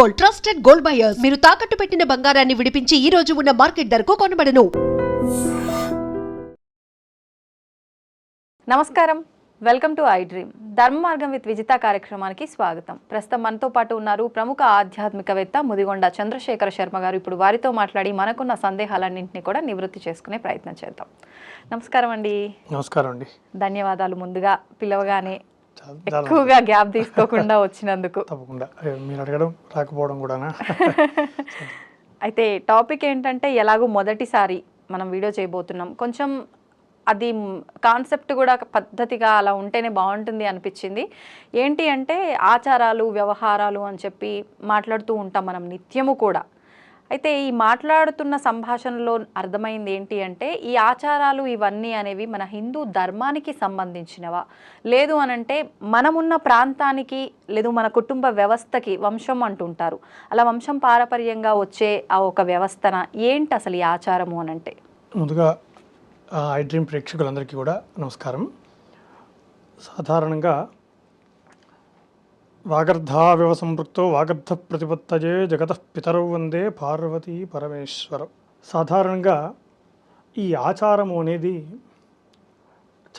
Gold, trusted gold buyers. మీరు తాకట్టు పెట్టిన బంగారాన్ని విడిపించి ఈ రోజు ఉన్న మార్కెట్ ధరకు కొనబడను. నమస్కారం, వెల్కమ్ టు ఐ డ్రీమ్. ధర్మ మార్గం విత్ విజిత కార్యక్రమానికి స్వాగతం. ప్రస్తుతం మనతో పాటు ఉన్నారు ప్రముఖ ఆధ్యాత్మికవేత్త ముదిగొండ చంద్రశేఖర శర్మ గారు. ఇప్పుడు వారితో మాట్లాడి మనకున్న సందేహాలన్నింటినీ కూడా నివృత్తి చేసుకునే ప్రయత్నం చేద్దాం. నమస్కారం అండి. నమస్కారం అండి. ధన్యవాదాలు ముందుగా పిలవగానే ఎక్కువగా గ్యాప్ తీసుకోకుండా వచ్చినందుకు. తప్పకుండా మీరు అడగడం రాకపోవడం కూడానా. అయితే టాపిక్ ఏంటంటే, ఎలాగో మొదటిసారి మనం వీడియో చేయబోతున్నాం, కొంచెం అది కాన్సెప్ట్ కూడా పద్ధతిగా అలా ఉంటేనే బాగుంటుంది అనిపించింది. ఏంటి అంటే, ఆచారాలు వ్యవహారాలు అని చెప్పి మాట్లాడుతూ ఉంటాం మనం నిత్యము కూడా. అయితే ఈ మాట్లాడుతున్న సంభాషణలో అర్థమైంది ఏంటి అంటే, ఈ ఆచారాలు ఇవన్నీ అనేవి మన హిందూ ధర్మానికి సంబంధించినవా, లేదు అనంటే మనమున్న ప్రాంతానికి లేదు మన కుటుంబ వ్యవస్థకి వంశం అంటుంటారు, అలా వంశం పారపర్యంగా వచ్చే ఆ ఒక వ్యవస్థన ఏంటి అసలు ఈ ఆచారము అనంటే? ముందుగా ఐ డ్రీమ్ ప్రేక్షకులందరికీ కూడా నమస్కారం. సాధారణంగా వాగర్ధావివ సంపృక్తో వాగర్ధ ప్రతిపత్తజే జగత పితరౌ వందే పార్వతీ పరమేశ్వరం. సాధారణంగా ఈ ఆచారము అనేది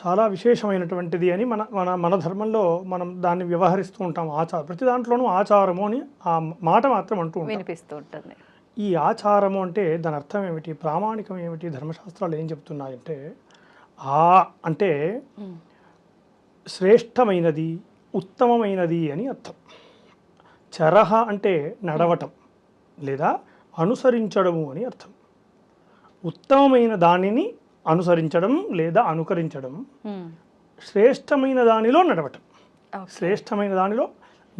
చాలా విశేషమైనటువంటిది అని మన మన మన ధర్మంలో మనం దాన్ని వ్యవహరిస్తూ ఉంటాం. ప్రతి దాంట్లోనూ ఆచారము అని ఆ మాట మాత్రం అంటూ వినిపిస్తూ ఉంటుంది. ఈ ఆచారము అంటే దాని అర్థం ఏమిటి, ప్రామాణికం ఏమిటి, ధర్మశాస్త్రాలు ఏం చెప్తున్నాయంటే, అంటే శ్రేష్టమైనది, ఉత్తమమైనది అని అర్థం. చరహ అంటే నడవటం లేదా అనుసరించడము అని అర్థం. ఉత్తమమైన దానిని అనుసరించడం లేదా అనుకరించడం, శ్రేష్టమైన దానిలో నడవటం, శ్రేష్టమైన దానిలో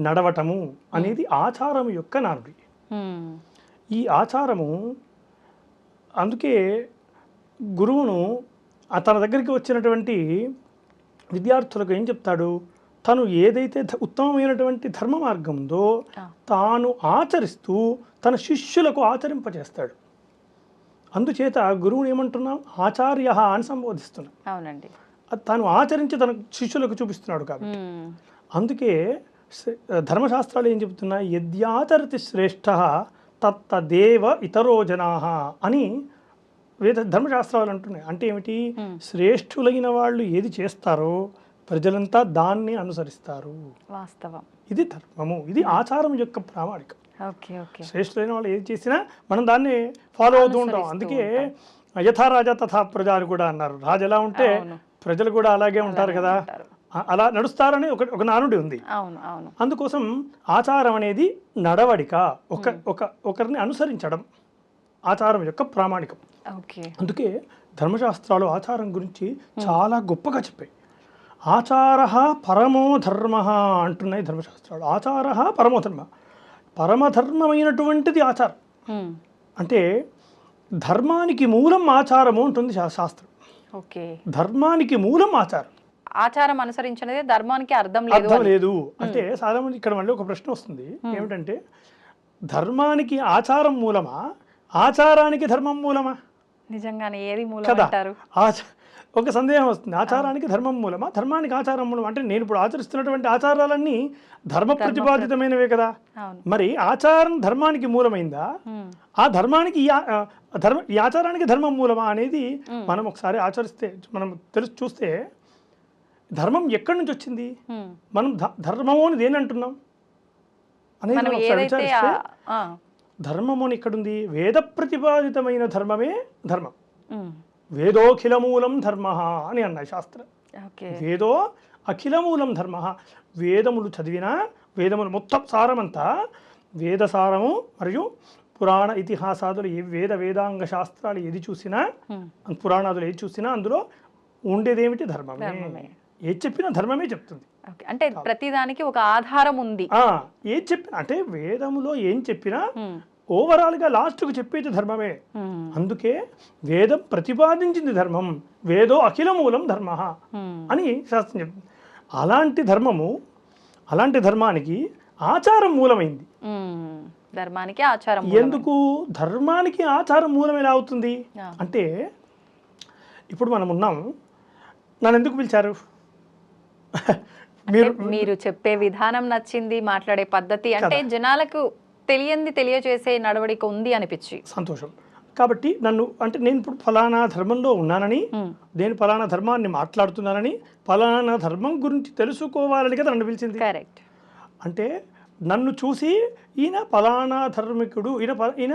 నడవటము అనేది ఆచారం యొక్క నానుడి. ఈ ఆచారము, అందుకే గురువును తన దగ్గరికి వచ్చినటువంటి విద్యార్థులకు ఏం చెప్తాడు, తను ఏదైతే ఉత్తమమైనటువంటి ధర్మ మార్గం ఉందో తాను ఆచరిస్తూ తన శిష్యులకు ఆచరింపజేస్తాడు. అందుచేత గురువుని ఏమంటున్నాం, ఆచార్య అని సంబోధిస్తున్నాం. అవునండి, తాను ఆచరించి తన శిష్యులకు చూపిస్తున్నాడు కాబట్టి. అందుకే ధర్మశాస్త్రాలు ఏం చెప్తున్నాయి, యద్యాచరతి శ్రేష్ఠ తత్తదేవ ఇతరో జనాః అని ధర్మశాస్త్రాలు అంటున్నాయి. అంటే ఏమిటి, శ్రేష్ఠులైన వాళ్ళు ఏది చేస్తారో ప్రజలంతా దాన్ని అనుసరిస్తారు. వాస్తవం. ఇది ధర్మము, ఇది ఆచారం యొక్క ప్రామాణికం. శ్రేష్ఠులైన వాళ్ళు ఏది చేసినా మనం దాన్ని ఫాలో అవుతూ ఉంటాం. అందుకే యథా రాజా తథా ప్రజ అని కూడా అన్నారు. రాజు ఎలా ఉంటే ప్రజలు కూడా అలాగే ఉంటారు కదా, అలా నడుస్తారని ఒక నానుడి ఉంది. అందుకోసం ఆచారం అనేది నడవడిక, ఒకరిని అనుసరించడం ఆచారం యొక్క ప్రామాణికం. అందుకే ధర్మశాస్త్రాలు ఆచారం గురించి చాలా గొప్పగా చెప్పాయి. ఆచార పరమో ధర్మ అంటున్నాయి ధర్మశాస్త్రాలు. ఆచార పరమో ధర్మ, పరమధర్మమైనటువంటిది ఆచారం. అంటే ధర్మానికి మూలం ఆచారము ఉంటుంది శాస్త్రం. ధర్మానికి మూలం ఆచారం. ఆచారం అనుసరించినదే ధర్మానికి అర్థం లేదు అంటే సాధారణ ఇక్కడ మళ్ళీ ఒక ప్రశ్న వస్తుంది. ఏమిటంటే, ధర్మానికి ఆచారం మూలమా, ఆచారానికి ధర్మం మూలమా? నిజంగానే ఏది మూలం అంటారు? ఒక సందేహం వస్తుంది. ఆచారానికి ధర్మం మూలమా, ధర్మానికి ఆచారం మూలమా? అంటే నేను ఇప్పుడు ఆచరిస్తున్నటువంటి ఆచారాలన్నీ ధర్మ ప్రతిపాదితమైనవే కదా. మరి ఆచారం ధర్మానికి మూలమైందా, ఆ ధర్మానికి ఈ ఆచారానికి ధర్మం మూలమా అనేది మనం ఒకసారి ఆచరిస్తే మనం చూస్తే ధర్మం ఎక్కడి నుంచి వచ్చింది, మనం ధర్మము అని దేని అంటున్నాం అనేది విచారిస్తే ధర్మము అని ఎక్కడుంది, వేద ప్రతిపాదితమైన ధర్మమే ధర్మం. వేదోఖిలమూలం ధర్మ అని అన్నాయి శాస్త్రం. వేదో అఖిలమూలం ధర్మ. వేదములు చదివినా, వేదములు మొత్తం సారమంతా, వేదసారము మరియు పురాణ ఇతిహాసాదులు వేదాంగ శాస్త్రాలు ఏది చూసినా, పురాణాదులు ఏది చూసినా అందులో ఉండేదేమిటి, ధర్మమే. ఏది చెప్పినా ధర్మమే చెప్తుంది. అంటే ప్రతిదానికి ఒక ఆధారం ఉంది. ఏది చెప్పినా అంటే వేదములో ఏం చెప్పినా ఓవరాల్గా లాస్ట్కు చెప్పేది ధర్మమే. అందుకే వేదం ప్రతిపాదించింది ధర్మం. వేదో అఖిల మూలం ధర్మ అని శాస్త్రం చెప్తుంది. అలాంటి ధర్మానికి ఆచారం మూలమైంది. ధర్మానికి ఆచారం ఎందుకు ధర్మానికి ఆచారం మూలం ఎలా అవుతుంది అంటే, ఇప్పుడు మనం ఉన్నాం, నన్ను ఎందుకు పిలిచారు? మీరు చెప్పే విధానం నచ్చింది, మాట్లాడే పద్ధతి అంటే జనాలకు తెలియంది తెలియజేసే నడవడిక ఉంది అనిపించి. సంతోషం. కాబట్టి నన్ను అంటే నేను ఇప్పుడు ఫలానా ధర్మంలో ఉన్నానని, నేను ఫలానా ధర్మాన్ని మాట్లాడుతున్నానని, ఫలానా ధర్మం గురించి తెలుసుకోవాలని కదా నన్ను పిలిచింది. కరెక్ట్. అంటే నన్ను చూసి ఈయన ఫలానా ధర్మికుడు, ఈయన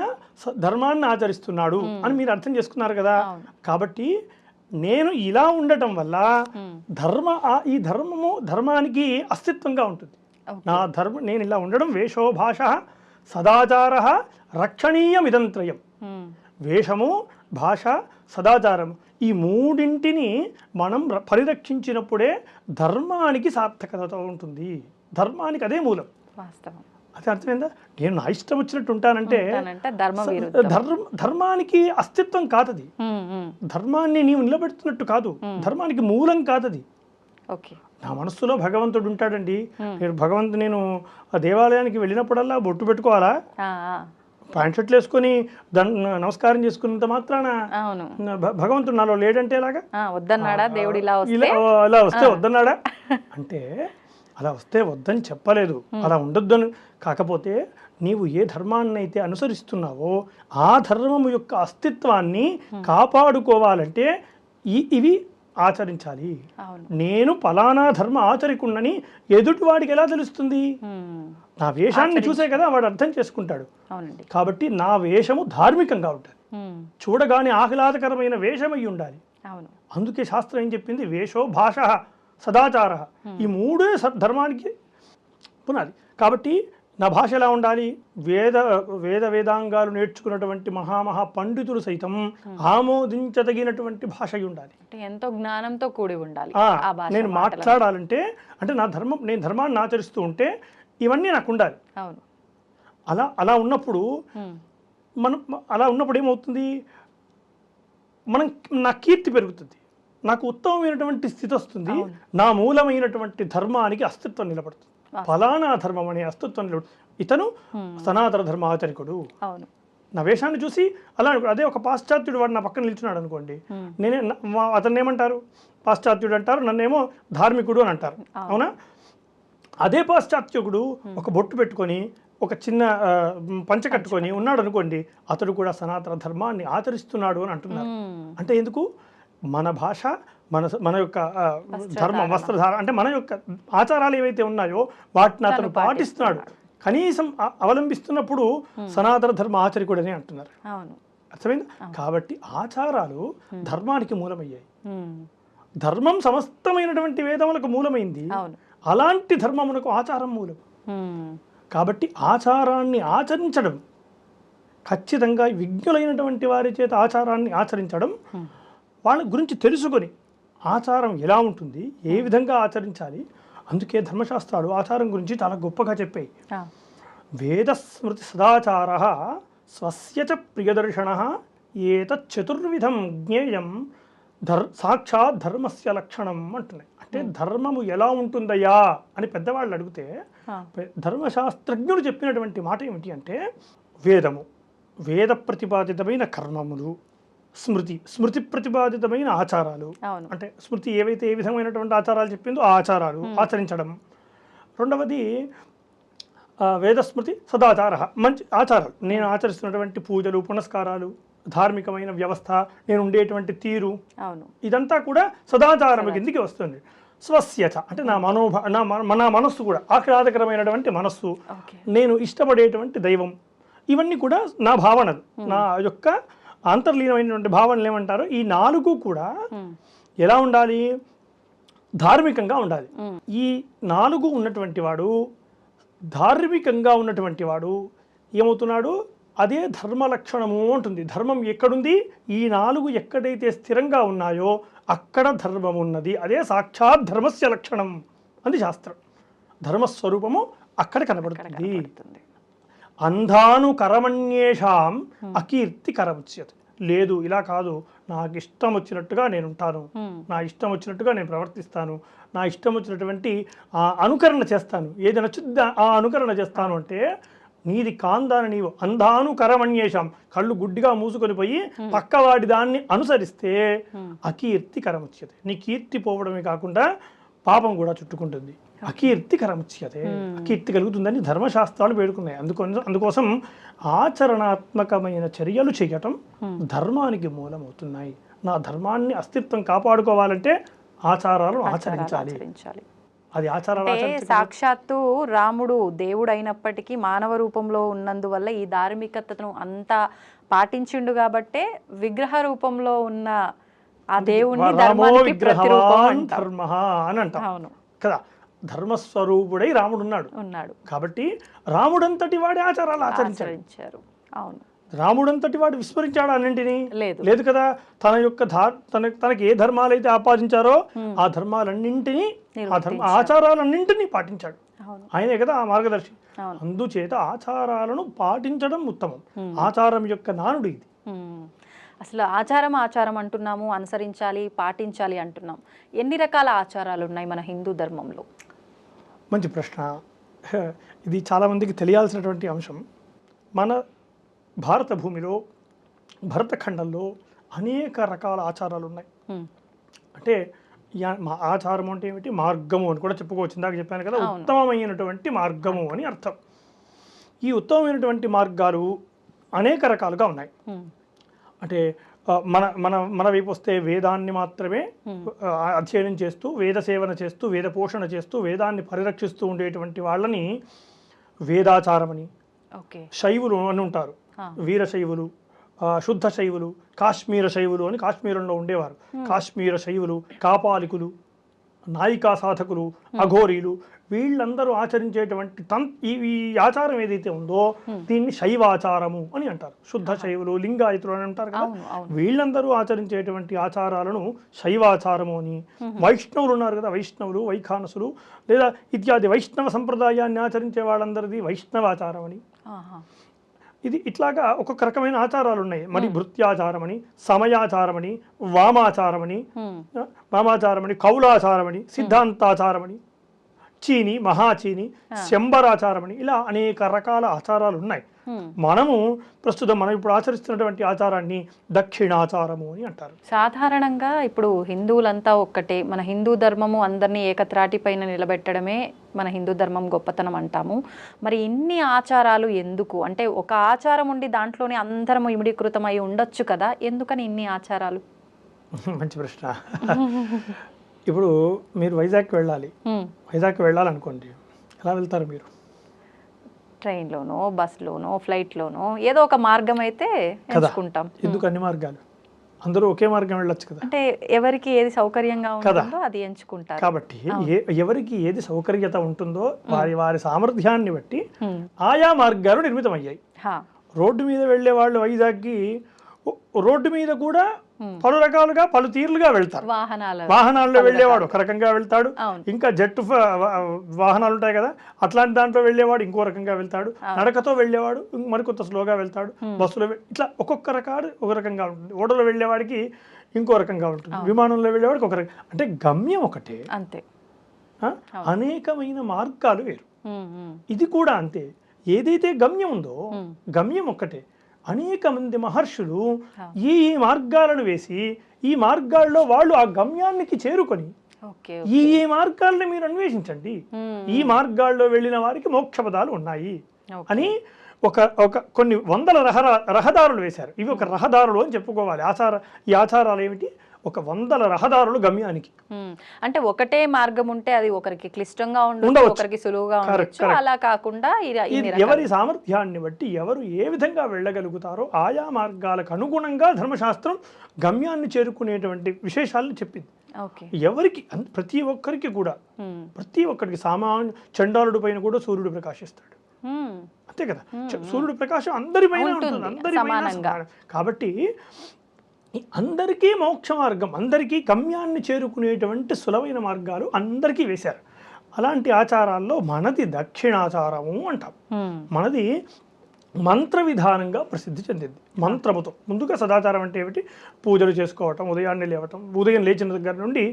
ధర్మాన్ని ఆచరిస్తున్నాడు అని మీరు అర్థం చేసుకున్నారు కదా. కాబట్టి నేను ఇలా ఉండటం వల్ల ఈ ధర్మానికి అస్తిత్వంగా ఉంటుంది. నా ధర్మం నేను ఇలా ఉండడం వేషో భాష సదాచార రక్షణీయమిదంత్రయం. వేషము, భాష, సదాచారం ఈ మూడింటిని మనం పరిరక్షించినప్పుడే ధర్మానికి సార్థకత ఉంటుంది. ధర్మానికి అదే మూలం. వాస్తవం. అది అర్థమైందా? నేను నా ఇష్టం వచ్చినట్టు ఉంటానంటే ధర్మానికి అస్తిత్వం కాదది. ధర్మాన్ని నీవు నిలబెడుతున్నట్టు కాదు, ధర్మానికి మూలం కాదది. నా మనస్సులో భగవంతుడు ఉంటాడండి. నేను ఆ దేవాలయానికి వెళ్ళినప్పుడల్లా బొట్టు పెట్టుకోవాలా, ప్యాంట్ షర్ట్లు వేసుకొని నమస్కారం చేసుకున్నంత మాత్రాన భగవంతుడు నాలో లేడంటే ఎలాగా? వద్దన్నాడా దేవుడు? ఇలా వస్తే వద్దన్నాడా అంటే అలా వస్తే వద్దని చెప్పలేదు, అలా ఉండొద్దని. కాకపోతే నీవు ఏ ధర్మాన్ని అయితే అనుసరిస్తున్నావో ఆ ధర్మము యొక్క అస్తిత్వాన్ని కాపాడుకోవాలంటే ఇవి ఆచరించాలి. నేను ఫలానా ధర్మ ఆచరికుండని ఎదుటివాడికి ఎలా తెలుస్తుంది? నా వేషాన్ని చూసే కదా వాడు అర్థం చేసుకుంటాడు. కాబట్టి నా వేషము ధార్మికంగా ఉంటుంది, చూడగానే ఆహ్లాదకరమైన వేషమై ఉండాలి. అందుకే శాస్త్రం ఏం చెప్పింది? వేషో భాష సదాచార ఈ మూడే ధర్మానికి పునాది. కాబట్టి నా భాష ఎలా ఉండాలి? వేదాంగాలు నేర్చుకున్నటువంటి మహామహా పండితులు సైతం ఆమోదించదగినటువంటి భాష ఉండాలి. ఎంతో జ్ఞానంతో కూడి ఉండాలి. నేను మాట్లాడాలంటే అంటే నేను ధర్మాన్ని ఆచరిస్తూ ఉంటే ఇవన్నీ నాకు ఉండాలి. అలా ఉన్నప్పుడు ఏమవుతుంది? నా కీర్తి పెరుగుతుంది, నాకు ఉత్తమమైనటువంటి స్థితి వస్తుంది, నా మూలమైనటువంటి ధర్మానికి అస్తిత్వం నిలబడుతుంది. ఫలానా ధర్మం అనే అస్తిత్వం నిలబడుతుంది. ఇతను సనాతన ధర్మ ఆచరికుడు. నా వేషాన్ని చూసి అలా అదే ఒక పాశ్చాత్యుడు వాడు నా పక్కన నిల్చున్నాడు అనుకోండి, అతన్ని ఏమంటారు? పాశ్చాత్యుడు అంటారు, నన్నేమో ధార్మికుడు అని అంటారు. అవునా? అదే పాశ్చాత్యుడు ఒక బొట్టు పెట్టుకొని ఒక చిన్న పంచ కట్టుకొని ఉన్నాడు అనుకోండి, అతడు కూడా సనాతన ధర్మాన్ని ఆచరిస్తున్నాడు అని అంటున్నారు. అంటే ఎందుకు? మన భాష, మన యొక్క ధర్మం, వస్త్రధార అంటే మన యొక్క ఆచారాలు ఏవైతే ఉన్నాయో వాటిని అతను పాటిస్తున్నాడు, కనీసం అవలంబిస్తున్నప్పుడు సనాతన ధర్మ ఆచరికుడని అంటున్నారు. అర్థమైంది? కాబట్టి ఆచారాలు ధర్మానికి మూలమయ్యాయి. ధర్మం సమస్తమైనటువంటి వేదములకు మూలమైంది. అలాంటి ధర్మమునకు ఆచారం మూలం. కాబట్టి ఆచారాన్ని ఆచరించడం, ఖచ్చితంగా విజ్ఞులైనటువంటి వారి చేత ఆచారాన్ని ఆచరించడం, వాళ్ళ గురించి తెలుసుకొని ఆచారం ఎలా ఉంటుంది, ఏ విధంగా ఆచరించాలి. అందుకే ధర్మశాస్త్రాలు ఆచారం గురించి చాలా గొప్పగా చెప్పాయి. వేదస్మృతి సదాచార స్వస్య చ ప్రియదర్శన ఏతచ్చతుర్విధం జ్ఞేయం సాక్షాత్ ధర్మస్య లక్షణం అంటున్నాయి. అంటే ధర్మము ఎలా ఉంటుందయ్యా అని పెద్దవాళ్ళు అడిగితే ధర్మశాస్త్రజ్ఞులు చెప్పినటువంటి మాట ఏమిటి అంటే, వేద ప్రతిపాదితమైన కర్మములు, స్మృతి ప్రతిపాదితమైన ఆచారాలు. అంటే స్మృతి ఏ విధమైనటువంటి ఆచారాలు చెప్పిందో ఆ ఆచారాలు ఆచరించడం. రెండవది వేదస్మృతి సదాచార, మంచి ఆచారాలు, నేను ఆచరిస్తున్నటువంటి పూజలు, పునస్కారాలు, ధార్మికమైన వ్యవస్థ, నేను ఉండేటువంటి తీరు, ఇదంతా కూడా సదాచారం కిందికి వస్తుంది. స్వస్యచ అంటే నా మనస్సు కూడా ఆహ్లాదకరమైనటువంటి మనస్సు, నేను ఇష్టపడేటువంటి దైవం, ఇవన్నీ కూడా నా భావనలు, నా యొక్క అంతర్లీనమైనటువంటి భావనలు ఏమంటారు? ఈ నాలుగు కూడా ఎలా ఉండాలి? ధార్మికంగా ఉండాలి. ఈ నాలుగు ఉన్నటువంటి వాడు, ధార్మికంగా ఉన్నటువంటి వాడు ఏమవుతున్నాడు? అదే ధర్మ లక్షణము ఉంటుంది. ధర్మం ఎక్కడుంది? ఈ నాలుగు ఎక్కడైతే స్థిరంగా ఉన్నాయో అక్కడ ధర్మం ఉన్నది. అదే సాక్షాత్ ధర్మస్య లక్షణం అంది శాస్త్రం. ధర్మస్వరూపము అక్కడ కనబడుతుంది. అంధానుకరమణ్యేషాం అకీర్తి కరముచ్యతే. లేదు, ఇలా కాదు, నాకు ఇష్టం వచ్చినట్టుగా నేను ఉంటాను, నా ఇష్టం వచ్చినట్టుగా నేను ప్రవర్తిస్తాను, నా ఇష్టం వచ్చినటువంటి అనుకరణ చేస్తాను, ఏది నచ్చుద్దా ఆ అనుకరణ చేస్తాను అంటే నీది కాందాని నీవు అంధానుకరమణ్యేషాం, కళ్ళు గుడ్డిగా మూసుకొని పోయి పక్కవాడి దాన్ని అనుసరిస్తే అకీర్తి కరముచ్యతే. నీ కీర్తి పోవడమే కాకుండా పాపం కూడా చుట్టుకుంటుంది. అకీర్తికరముచ్యతే, అకీర్తి కలుగుతుందని ధర్మశాస్త్రాలు వేడుకున్నాయి. అందుకోసం ఆచరణాత్మకమైన చర్యలు చేయటం ధర్మానికి మూలమవుతున్నాయి. నా ధర్మాన్ని అస్తిత్వం కాపాడుకోవాలంటే ఆచారాలను ఆచరించాలి. అది ఆచారాలు సాక్షాత్తు రాముడు దేవుడు అయినప్పటికీ మానవ రూపంలో ఉన్నందువల్ల ఈ ధార్మికతను అంతా పాటించిండు కాబట్టే విగ్రహ రూపంలో ఉన్న ఆ దేవుణ్ణి ధర్మానికి ప్రతిరూపం అని అంటాం కదా. ధర్మస్వరూపుడై రాముడు ఉన్నాడు కాబట్టి రాముడంతటి వాడి ఆచారాలు ఆచరించారు. అవును, రాముడంతటి వాడు విస్మరించాడు అన్నింటినీ? లేదు కదా. తనకి ఏ ధర్మాలు అయితే ఆపాదించారో ఆ ధర్మాలన్నింటినీ ఆచారాలన్నింటినీ పాటించాడు. ఆయనే కదా ఆ మార్గదర్శి. అందుచేత ఆచారాలను పాటించడం ఉత్తమం. ఆచారం యొక్క నానుడు ఇది. అసలు ఆచారం అంటున్నాము, అనుసరించాలి, పాటించాలి అంటున్నాం. ఎన్ని రకాల ఆచారాలు ఉన్నాయి మన హిందూ ధర్మంలో? మంచి ప్రశ్న. ఇది చాలామందికి తెలియాల్సినటువంటి అంశం. మన భారత భూమిలో, భరతఖండంలో అనేక రకాల ఆచారాలు ఉన్నాయి. అంటే ఆచారం అంటే ఏమిటి? మార్గము అని కూడా చెప్పుకోవచ్చు. ఇందాక చెప్పాను కదా, ఉత్తమమైనటువంటి మార్గము అని అర్థం. ఈ ఉత్తమమైనటువంటి మార్గాలు అనేక రకాలుగా ఉన్నాయి. అంటే మన వైపు వస్తే వేదాన్ని మాత్రమే అధ్యయనం చేస్తూ, వేద సేవన చేస్తూ, వేద పోషణ చేస్తూ, వేదాన్ని పరిరక్షిస్తూ ఉండేటువంటి వాళ్ళని వేదాచారమని, శైవులు అని ఉంటారు. వీరశైవులు, శుద్ధ శైవులు, కాశ్మీర శైవులు అని కాశ్మీరంలో ఉండేవారు. కాశ్మీర శైవులు, కాపాలికులు, నాయికా సాధకులు, అఘోరీలు, వీళ్ళందరూ ఆచరించేటువంటి ఈ ఆచారం ఏదైతే ఉందో దీన్ని శైవాచారము అని అంటారు. శుద్ధ శైవులు, లింగాయతులు అని అంటారు కదా. వీళ్ళందరూ ఆచరించేటువంటి ఆచారాలను శైవాచారము అని. వైష్ణవులు ఉన్నారు కదా, వైష్ణవులు, వైఖానసులు లేదా ఇత్యాది వైష్ణవ సంప్రదాయాన్ని ఆచరించే వాళ్ళందరిది వైష్ణవాచారం అని. ఇది ఇట్లాగా ఒక్కొక్క రకమైన ఆచారాలు ఉన్నాయి. మరి భృత్యాచారమని, సమయాచారమని, వామాచారమని, కౌలాచారమని, సిద్ధాంతాచారమని, చీని, మహాచీని, శంబరాచారమని, ఇలా అనేక రకాల ఆచారాలు ఉన్నాయి. మనం ఇప్పుడు ఆచరిస్తున్నటువంటి ఆచారాన్ని దక్షిణాచారము అని అంటారు. సాధారణంగా ఇప్పుడు హిందువులంతా ఒక్కటే, మన హిందూ ధర్మము అందరినీ ఏకత్రాటి పైన నిలబెట్టడమే మన హిందూ ధర్మం గొప్పతనం అంటాము. మరి ఇన్ని ఆచారాలు ఎందుకు? అంటే ఒక ఆచారం ఉండి దాంట్లోనే అందరము ఇమిడీకృతమై ఉండొచ్చు కదా, ఎందుకని ఇన్ని ఆచారాలు? మంచి ప్రశ్న. ఇప్పుడు మీరు వైజాగ్కి వెళ్ళాలనుకోండి, ఎలా వెళ్తారు మీరు? ట్రైన్లోనో, బస్లోనో, ఫ్లైట్లోనో, ఏదో ఒక మార్గం అయితే ఎంచుకుంటాం. ఎందుకు అన్ని మార్గాలు? అందరూ ఒకే మార్గం వెళ్ళొచ్చు కదా. అంటే ఎవరికి ఏది సౌకర్యంగా ఉంటుందో అది ఎంచుకుంటారు. కాబట్టి ఎవరికి ఏది సౌకర్యత ఉంటుందో వారి సామర్థ్యాన్ని బట్టి ఆయా మార్గాలు నిర్మితమయ్యాయి. రోడ్డు మీద వెళ్ళే వాళ్ళు వైజాగ్కి రోడ్డు మీద కూడా పలు రకాలుగా, పలు తీర్లుగా వెళ్తారు. వాహనాల్లో వెళ్ళేవాడు ఒక రకంగా వెళ్తాడు, ఇంకా జట్టు వాహనాలు ఉంటాయి కదా, అట్లాంటి దాంట్లో వెళ్ళేవాడు ఇంకో రకంగా వెళ్తాడు, నడకతో వెళ్ళేవాడు మరికొంత స్లోగా వెళ్తాడు, బస్సులో ఇట్లా ఒక్కొక్క రకాలు ఒక రకంగా ఉంటుంది. ఓడలో వెళ్ళేవాడికి ఇంకో రకంగా ఉంటుంది, విమానంలో వెళ్ళేవాడికి ఒక రకంగా. అంటే గమ్యం ఒకటే, అంతే. అనేకమైన మార్గాలు వేరు. ఇది కూడా అంతే. ఏదైతే గమ్యం ఉందో గమ్యం ఒక్కటే. అనేక మంది మహర్షులు ఈ మార్గాలను వేసి ఈ మార్గాల్లో వాళ్ళు ఆ గమ్యానికి చేరుకొని ఈ మార్గాలను మీరు అన్వేషించండి, ఈ మార్గాల్లో వెళ్ళిన వారికి మోక్ష పదాలు ఉన్నాయి అని కొన్ని వందల రహదారులు వేశారు. ఇవి ఒక రహదారులు అని చెప్పుకోవాలి. ఈ ఆచారాలు ఏమిటి? ఒక వందల రహదారులు గమ్యానికి. అంటే ఒకటే మార్గం ఉంటే అది ఒకరికి క్లిష్టంగా ఉండవచ్చు, ఒకరికి సులువుగా ఉండొచ్చు. అలా కాకుండా ఎవరి సామర్థ్యాన్ని బట్టి ఎవరు ఏ విధంగా వెళ్ళగలుగుతారో ఆయా మార్గాలకు అనుగుణంగా ధర్మశాస్త్రం గమ్యాన్ని చేరుకునేటువంటి విశేషాలను చెప్పింది. ఎవరికి, ప్రతి ఒక్కరికి కూడా, ప్రతి ఒక్కరికి. సామాన్య చండాలుడి పైన కూడా సూర్యుడు ప్రకాశిస్తాడు, అంతే కదా. సూర్యుడు ప్రకాశం అందరిపైన ఉంటుంది, అందరిపైన. కాబట్టి అందరికీ మోక్ష మార్గం, అందరికీ గమ్యాన్ని చేరుకునేటువంటి సులభమైన మార్గాలు అందరికీ వేశారు. అలాంటి ఆచారాల్లో మనది దక్షిణాచారము అంటాం. మనది మంత్ర విధానంగా ప్రసిద్ధి చెందింది. మంత్రముతో ముందుగా సదాచారం అంటే ఏమిటి? పూజలు చేసుకోవటం, ఉదయాన్నే లేవటం, ఉదయం లేచిన దగ్గర నుండి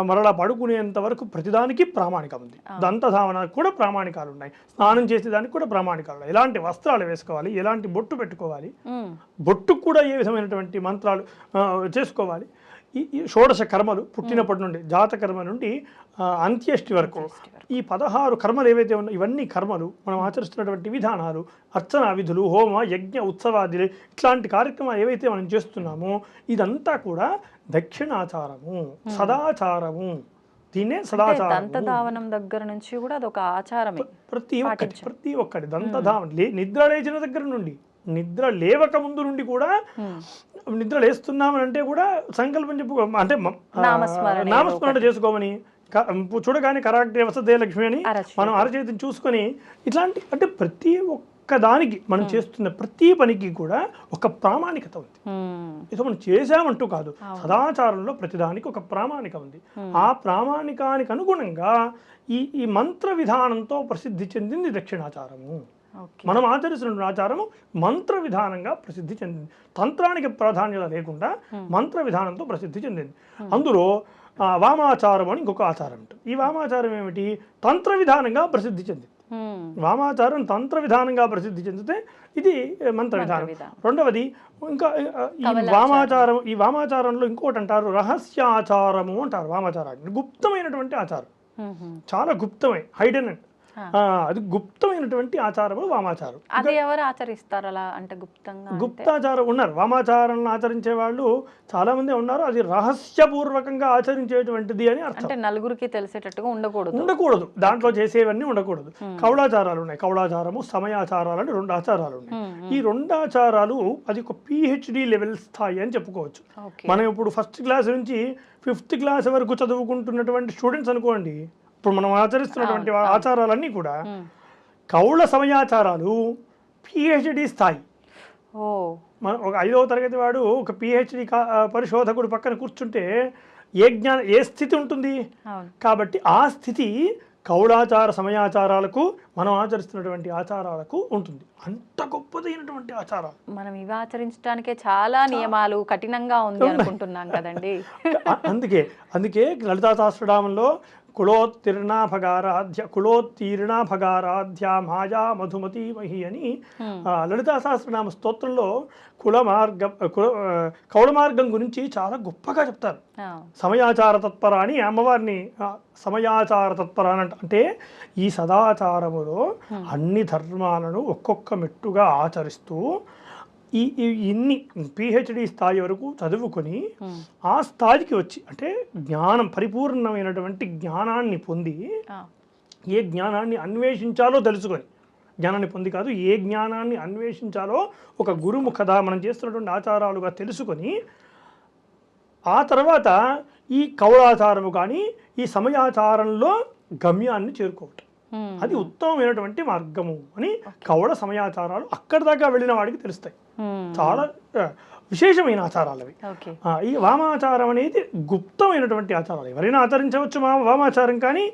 మరలా పడుకునేంత వరకు ప్రతిదానికి ప్రామాణికం ఉంది. దంతధావనానికి కూడా ప్రామాణికాలు ఉన్నాయి, స్నానం చేసేదానికి కూడా ప్రామాణికాలు ఉన్నాయి. ఎలాంటి వస్త్రాలు వేసుకోవాలి, ఎలాంటి బొట్టు పెట్టుకోవాలి, బొట్టుకు కూడా ఏ విధమైనటువంటి మంత్రాలు చేసుకోవాలి, ఈ షోడశ కర్మలు పుట్టినప్పటి నుండి జాతకర్మ నుండి అంత్యేష్టి వరకు ఈ 16 కర్మలు ఏవైతే ఉన్నాయో ఇవన్నీ కర్మలు మనం ఆచరిస్తున్నటువంటి విధానాలు, అర్చనా విధులు, హోమ యజ్ఞ ఉత్సవాదులు, ఇట్లాంటి కార్యక్రమాలు ఏవైతే మనం చేస్తున్నామో ఇదంతా కూడా దక్షిణాచారము, సదాచారము. దీన్నే సదాచారం. దంతధావనం దగ్గర నుంచి కూడా అదొక ఆచారమే. ప్రతి ఒక్కటి దంతధావనం నిద్ర లేచిన దగ్గర నుండి, నిద్ర లేవక ముందు నుండి కూడా, నిద్ర లేస్తున్నామని అంటే కూడా సంకల్పం చెప్పుకో, అంటే నామస్మరణ చేసుకోమని, చూడగానే కరాగ్రే వసతే లక్ష్మి అని మనం అరచేతిని చూసుకొని ఇట్లాంటి, అంటే ప్రతి ఒక్క దానికి మనం చేస్తున్న ప్రతి పనికి కూడా ఒక ప్రామాణికత ఉంది. ఇది మనం చేసామంటూ కాదు, సదాచారంలో ప్రతిదానికి ఒక ప్రామాణిక ఉంది. ఆ ప్రామాణికానికి అనుగుణంగా ఈ మంత్ర విధానంతో ప్రసిద్ధి చెందింది దక్షిణాచారము. మనం ఆచరిస్తున్న ఆచారము మంత్ర విధానంగా ప్రసిద్ధి చెందింది. తంత్రానికి ప్రాధాన్యత లేకుండా మంత్ర విధానంతో ప్రసిద్ధి చెందింది. అందులో వామాచారం అని ఇంకొక ఆచారం ఉంటుంది. ఈ వామాచారం ఏమిటి? తంత్ర విధానంగా ప్రసిద్ధి చెందింది. వామాచారం తంత్ర విధానంగా ప్రసిద్ధి చెందితే ఇది మంత్ర విధానం. రెండవది ఇంకా ఈ వామాచారంలో ఇంకోటి అంటారు రహస్యాచారము అంటారు. వామాచారాన్ని గుప్తమైనటువంటి ఆచారం, చాలా గుప్తమై హైడెన్, అది గుప్తమైనటువంటి ఆచారము వామాచారం. అది ఎవరు ఆచరిస్తారు అలా అంటే గుప్తంగా? గుప్తాచారం ఉన్నారు, వామాచారాలను ఆచరించే వాళ్ళు చాలా మంది ఉన్నారు. అది రహస్యపూర్వకంగా ఆచరించేటువంటిది అని అర్థం. అంటే నలుగురికి తెలిసేటట్టుగా ఉండకూడదు, దాంట్లో చేసేవన్నీ ఉండకూడదు. కౌళాచారాలు ఉన్నాయి, కౌళాచారము, సమయాచారాలు అని 2 ఆచారాలు ఉన్నాయి. ఈ 2 ఆచారాలు అది ఒక PhD లెవెల్ స్థాయి అని చెప్పుకోవచ్చు. మనం ఇప్పుడు 1st క్లాస్ నుంచి 5th క్లాస్ వరకు చదువుకుంటున్నటువంటి స్టూడెంట్స్ అనుకోండి, ఇప్పుడు మనం ఆచరిస్తున్నటువంటి ఆచారాలన్నీ కూడా కౌళ సమయాచారాలు PhD స్థాయి. మన ఒక 5వ తరగతి వాడు ఒక PhD పరిశోధకుడు పక్కన కూర్చుంటే ఏ స్థితి ఉంటుంది? కాబట్టి ఆ స్థితి కౌళాచార సమయాచారాలకు, మనం ఆచరిస్తున్నటువంటి ఆచారాలకు ఉంటుంది. అంత గొప్పదైనటువంటి ఆచారాలు. మనం ఇవి ఆచరించడానికే చాలా నియమాలు కఠినంగా ఉంది అనుకుంటున్నాం కదండి. అందుకే లలితా సహస్రనామంలో కులోత్తీర్ణాభగారాధ్య మాయా మధుమతి మహి అని లలితా సహస్రనామ స్తోత్రంలో కౌళ మార్గం గురించి చాలా గొప్పగా చెప్తారు. సమయాచార తత్పర అని అమ్మవారిని సమయాచార తత్పర అంటే ఈ సదాచారములో అన్ని ధర్మాలను ఒక్కొక్క మెట్టుగా ఆచరిస్తూ ఇన్ని PhD స్థాయి వరకు చదువుకొని ఆ స్థాయికి వచ్చి, అంటే జ్ఞానం పరిపూర్ణమైనటువంటి జ్ఞానాన్ని పొంది, ఏ జ్ఞానాన్ని అన్వేషించాలో తెలుసుకొని, జ్ఞానాన్ని పొంది కాదు, ఏ జ్ఞానాన్ని అన్వేషించాలో ఒక గురుముఖత మనం చేస్తున్నటువంటి ఆచారాలుగా తెలుసుకొని, ఆ తర్వాత ఈ కౌళాచారము కానీ ఈ సమయాచారంలో గమ్యాన్ని చేరుకోవటం, అది ఉత్తమమైనటువంటి మార్గము అని కౌళ సమయాచారాలు అక్కడి దాకా వెళ్ళిన వాడికి తెలుస్తాయి. చాలా విశేషమైన ఆచారాలు అవి. ఈ వామాచారం అనేది గుప్తమైనటువంటి ఆచారాలు, ఎవరైనా ఆచరించవచ్చు వామాచారం, కానీ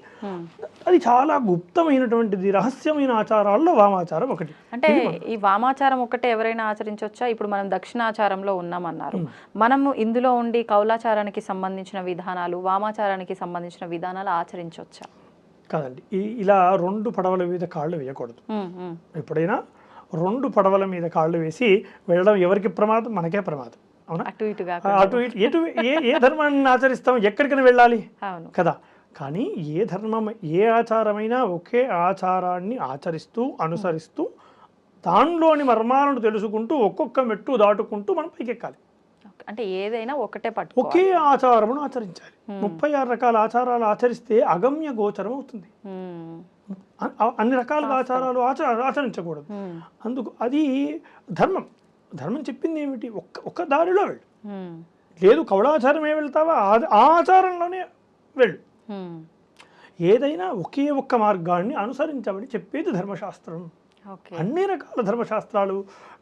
అది చాలా గుప్తమైనటువంటిది, రహస్యమైన ఆచారాల్లో వామాచారం ఒకటి. అంటే ఈ వామాచారం ఒకటే ఎవరైనా ఆచరించవచ్చా? ఇప్పుడు మనం దక్షిణాచారంలో ఉన్నామన్నారు, మనము ఇందులో ఉండి కౌలాచారానికి సంబంధించిన విధానాలు, వామాచారానికి సంబంధించిన విధానాలు ఆచరించవచ్చా? కాదండి, ఇలా 2 పడవల మీద కాళ్ళు వేయకూడదు. ఎప్పుడైనా 2 పడవల మీద కాళ్ళు వేసి వెళ్ళడం ఎవరికి ప్రమాదం? మనకే ప్రమాదం. అవునా? అటు ఇటు ఏ ధర్మాన్ని ఆచరిస్తాం, ఎక్కడికైనా వెళ్ళాలి కదా. కానీ ఏ ధర్మం, ఏ ఆచారమైనా ఒకే ఆచారాన్ని ఆచరిస్తూ అనుసరిస్తూ దానిలోని మర్మాలను తెలుసుకుంటూ ఒక్కొక్క మెట్టు దాటుకుంటూ మనం పైకెక్కాలి. అంటే ఏదైనా ఒకటే ఒకే ఆచారమును ఆచరించాలి. 36 రకాల ఆచారాలు ఆచరిస్తే అగమ్య గోచరం అవుతుంది. అన్ని రకాలుగా ఆచారాలు ఆచరించకూడదు. అందుకు అది ధర్మం చెప్పింది ఏమిటి? ఒక్క దారిలో వెళ్ళు. లేదు కౌళాచారమే వెళ్తావా, ఆ ఆచారంలోనే వెళ్ళు. ఏదైనా ఒకే ఒక్క మార్గాన్ని అనుసరించమని చెప్పేది ధర్మశాస్త్రం. అన్ని రకాల ధర్మశాస్త్రాలు